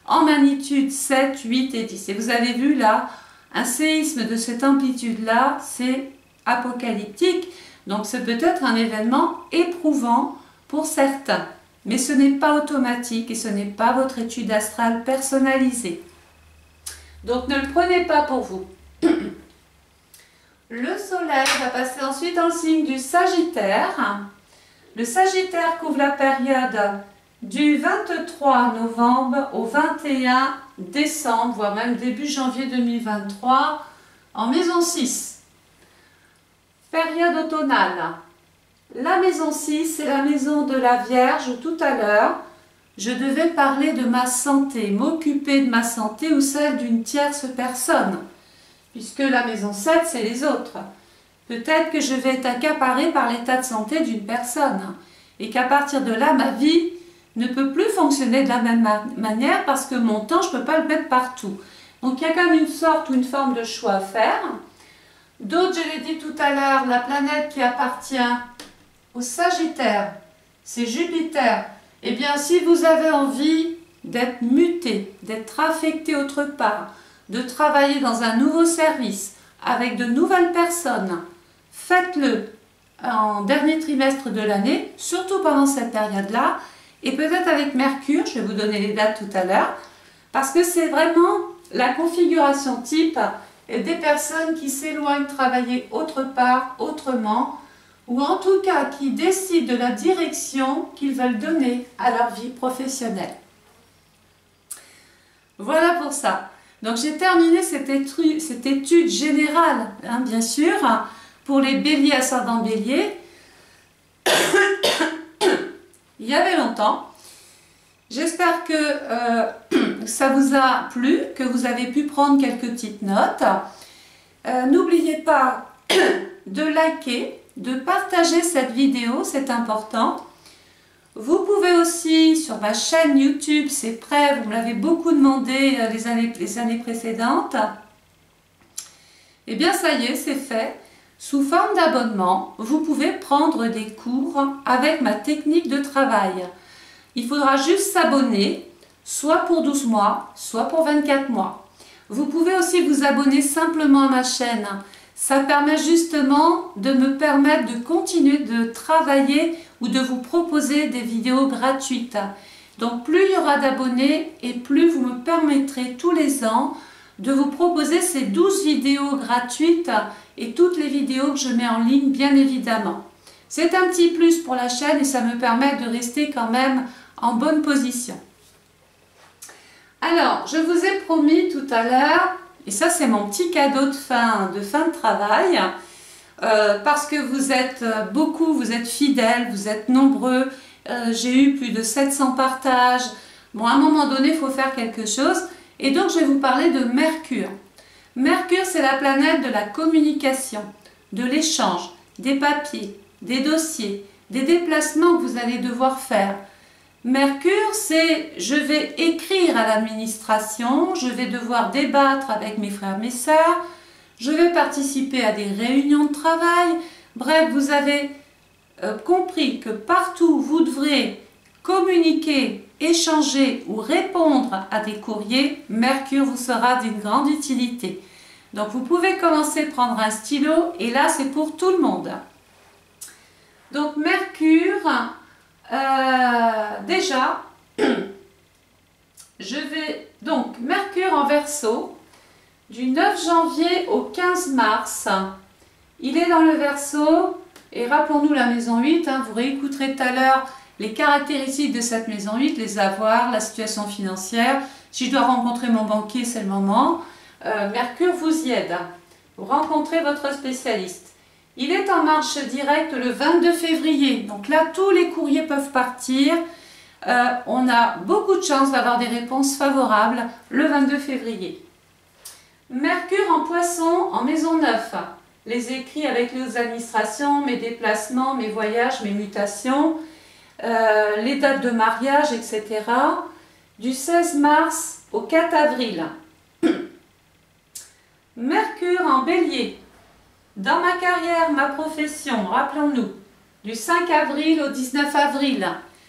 en magnitude 7, 8 et 10. Et vous avez vu là, un séisme de cette amplitude-là, c'est apocalyptique. Donc c'est peut-être un événement éprouvant pour certains. Mais ce n'est pas automatique et ce n'est pas votre étude astrale personnalisée. Donc ne le prenez pas pour vous. Le soleil va passer ensuite dans le signe du Sagittaire. Le Sagittaire couvre la période du 23 novembre au 21 décembre, voire même début janvier 2023, en maison 6. Période automnale. La maison 6, c'est la maison de la Vierge. Tout à l'heure, je devais parler de ma santé, m'occuper de ma santé ou celle d'une tierce personne, puisque la maison 7, c'est les autres. Peut-être que je vais être accaparée par l'état de santé d'une personne et qu'à partir de là, ma vie ne peut plus fonctionner de la même manière parce que mon temps, je ne peux pas le mettre partout. Donc, il y a quand même une sorte ou une forme de choix à faire. D'autres, je l'ai dit tout à l'heure, la planète qui appartient au Sagittaire, c'est Jupiter. Eh bien, si vous avez envie d'être muté, d'être affecté autre part, de travailler dans un nouveau service, avec de nouvelles personnes, faites-le en dernier trimestre de l'année, surtout pendant cette période-là, et peut-être avec Mercure, je vais vous donner les dates tout à l'heure, parce que c'est vraiment la configuration type des personnes qui s'éloignent travailler autre part, autrement, ou en tout cas qui décident de la direction qu'ils veulent donner à leur vie professionnelle. Voilà pour ça. Donc j'ai terminé cette étude générale, bien sûr, pour les béliers ascendant bélier. Il y avait longtemps. J'espère que ça vous a plu, que vous avez pu prendre quelques petites notes. N'oubliez pas de liker, de partager cette vidéo, c'est important. Vous pouvez aussi, sur ma chaîne YouTube, c'est prêt, vous me l'avez beaucoup demandé les années précédentes. Eh bien, ça y est, c'est fait. Sous forme d'abonnement, vous pouvez prendre des cours avec ma technique de travail. Il faudra juste s'abonner, soit pour 12 mois, soit pour 24 mois. Vous pouvez aussi vous abonner simplement à ma chaîne. ça permet justement de me permettre de continuer de travailler ou de vous proposer des vidéos gratuites. Donc plus il y aura d'abonnés et plus vous me permettrez tous les ans de vous proposer ces 12 vidéos gratuites et toutes les vidéos que je mets en ligne bien évidemment. C'est un petit plus pour la chaîne et ça me permet de rester quand même en bonne position. Alors, je vous ai promis tout à l'heure, et ça c'est mon petit cadeau de fin de travail, parce que vous êtes beaucoup, vous êtes fidèles, vous êtes nombreux, j'ai eu plus de 700 partages. Bon, à un moment donné, il faut faire quelque chose. Et donc, je vais vous parler de Mercure. Mercure, c'est la planète de la communication, de l'échange, des papiers, des dossiers, des déplacements que vous allez devoir faire. Mercure, c'est je vais écrire à l'administration, je vais devoir débattre avec mes frères, mes sœurs, je vais participer à des réunions de travail. Bref, vous avez compris que partout vous devrez communiquer, échanger ou répondre à des courriers, Mercure vous sera d'une grande utilité. Donc vous pouvez commencer à prendre un stylo et là c'est pour tout le monde. Donc Mercure, déjà, je vais donc Mercure en Verseau du 9 janvier au 15 mars. Il est dans le Verseau et rappelons-nous la maison 8, vous réécouterez tout à l'heure les caractéristiques de cette maison 8, les avoirs, la situation financière. Si je dois rencontrer mon banquier, c'est le moment. Mercure vous y aide. Vous rencontrez votre spécialiste. Il est en marche directe le 22 février. Donc là, tous les courriers peuvent partir. On a beaucoup de chances d'avoir des réponses favorables le 22 février. Mercure en Poisson, en maison 9. Les écrits avec les administrations, mes déplacements, mes voyages, mes mutations, les dates de mariage, etc. Du 16 mars au 4 avril. Mercure en Bélier. Dans ma carrière, ma profession, rappelons-nous, du 5 avril au 19 avril.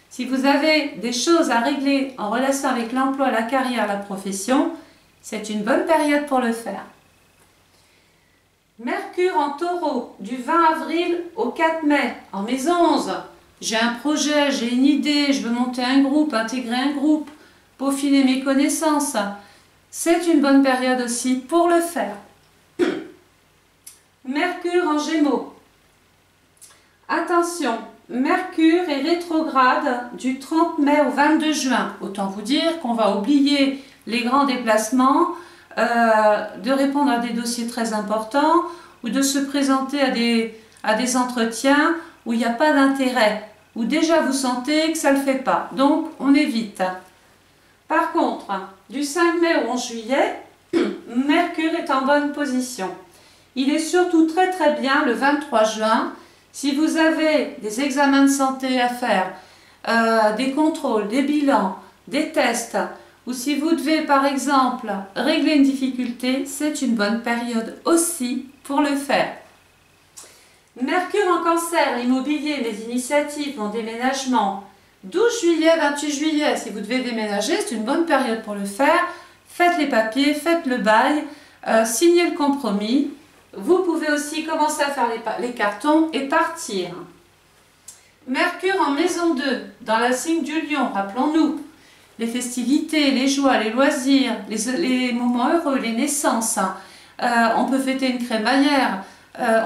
Si vous avez des choses à régler en relation avec l'emploi, la carrière, la profession, c'est une bonne période pour le faire. Mercure en Taureau, du 20 avril au 4 mai, en maison 11. J'ai un projet, j'ai une idée, je veux monter un groupe, intégrer un groupe, peaufiner mes connaissances. C'est une bonne période aussi pour le faire. Mercure en Gémeaux. Attention, Mercure est rétrograde du 30 mai au 22 juin. Autant vous dire qu'on va oublier les grands déplacements, de répondre à des dossiers très importants ou de se présenter à des entretiens où il n'y a pas d'intérêt, où déjà vous sentez que ça ne le fait pas. Donc, on évite. Par contre, du 5 mai au 11 juillet, Mercure est en bonne position. Il est surtout très très bien le 23 juin. Si vous avez des examens de santé à faire, des contrôles, des bilans, des tests, ou si vous devez par exemple régler une difficulté, c'est une bonne période aussi pour le faire. Mercure en Cancer, l'immobilier, les initiatives, mon déménagement. 12 juillet, 28 juillet, si vous devez déménager, c'est une bonne période pour le faire. Faites les papiers, faites le bail, signez le compromis. Vous pouvez aussi commencer à faire les cartons et partir. Mercure en maison 2, dans la signe du Lion, rappelons-nous. Les festivités, les joies, les loisirs, les moments heureux, les naissances. On peut fêter une crémaillère,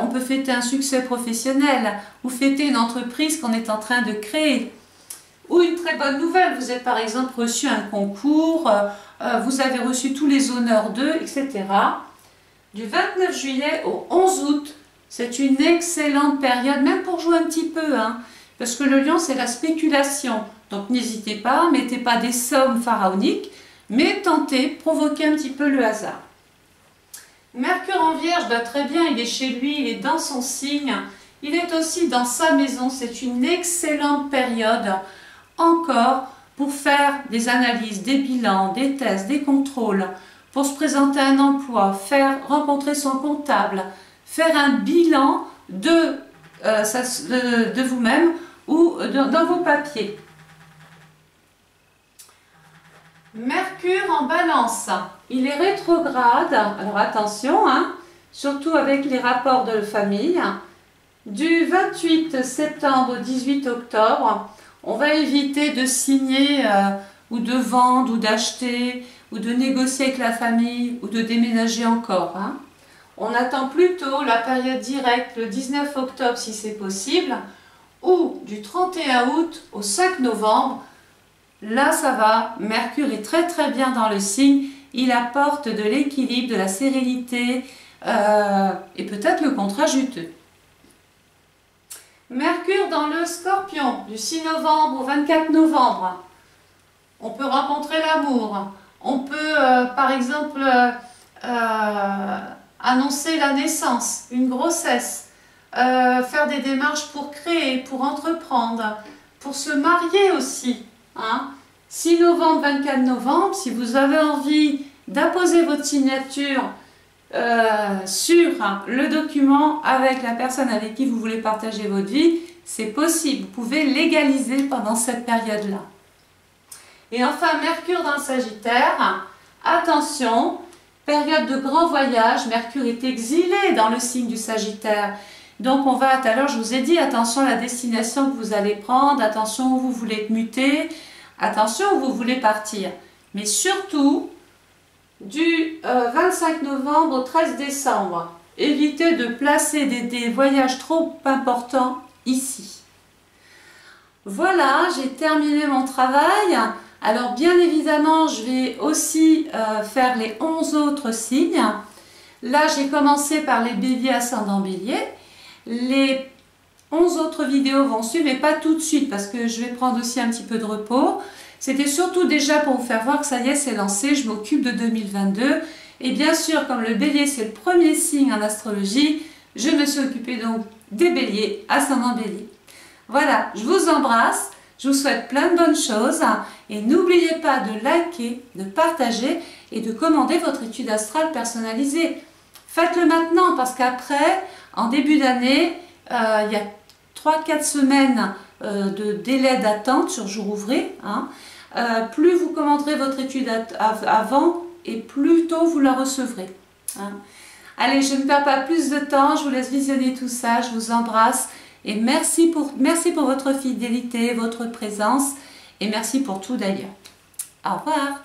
on peut fêter un succès professionnel ou fêter une entreprise qu'on est en train de créer. Ou une très bonne nouvelle, vous êtes par exemple reçu un concours, vous avez reçu tous les honneurs d'eux, etc. Du 29 juillet au 11 août, c'est une excellente période, même pour jouer un petit peu, parce que le lion c'est la spéculation. Donc n'hésitez pas, mettez pas des sommes pharaoniques, mais tentez, provoquez un petit peu le hasard. Mercure en Vierge, très bien, il est chez lui, il est dans son signe, il est aussi dans sa maison, c'est une excellente période encore pour faire des analyses, des bilans, des tests, des contrôles, pour se présenter à un emploi, rencontrer son comptable, faire un bilan de vous-même ou dans vos papiers. Mercure en Balance, il est rétrograde, alors attention, surtout avec les rapports de famille. Du 28 septembre au 18 octobre, on va éviter de signer ou de vendre ou d'acheter ou de négocier avec la famille ou de déménager encore. Hein. On attend plutôt la période directe le 19 octobre si c'est possible ou du 31 août au 5 novembre. Là ça va, Mercure est très très bien dans le signe, il apporte de l'équilibre, de la sérénité et peut-être le contrat juteux. Mercure dans le Scorpion, du 6 novembre au 24 novembre. On peut rencontrer l'amour. On peut, par exemple, annoncer la naissance, une grossesse, faire des démarches pour créer, pour entreprendre, pour se marier aussi. Hein. 6 novembre, 24 novembre, si vous avez envie d'apposer votre signature sur le document avec la personne avec qui vous voulez partager votre vie, c'est possible. Vous pouvez légaliser pendant cette période-là. Et enfin, Mercure dans le Sagittaire, attention, période de grand voyage, Mercure est exilé dans le signe du Sagittaire. Donc on va, tout à l'heure je vous ai dit, attention à la destination que vous allez prendre, attention où vous voulez être muté, attention où vous voulez partir. Mais surtout, du 25 novembre au 13 décembre, évitez de placer des voyages trop importants ici. Voilà, j'ai terminé mon travail. Alors bien évidemment, je vais aussi faire les 11 autres signes. Là, j'ai commencé par les béliers ascendant bélier. Les 11 autres vidéos vont suivre, mais pas tout de suite parce que je vais prendre aussi un petit peu de repos. C'était surtout déjà pour vous faire voir que ça y est, c'est lancé, je m'occupe de 2022. Et bien sûr, comme le bélier, c'est le premier signe en astrologie, je me suis occupée donc des béliers, ascendant bélier. Voilà, je vous embrasse, je vous souhaite plein de bonnes choses. Et n'oubliez pas de liker, de partager et de commander votre étude astrale personnalisée. Faites-le maintenant parce qu'après, en début d'année, il y a 3-4 semaines de délai d'attente sur jour ouvré. Hein. Plus vous commanderez votre étude avant et plus tôt vous la recevrez. Hein. Allez, je ne perds pas plus de temps, je vous laisse visionner tout ça, je vous embrasse et merci pour votre fidélité, votre présence et merci pour tout d'ailleurs. Au revoir.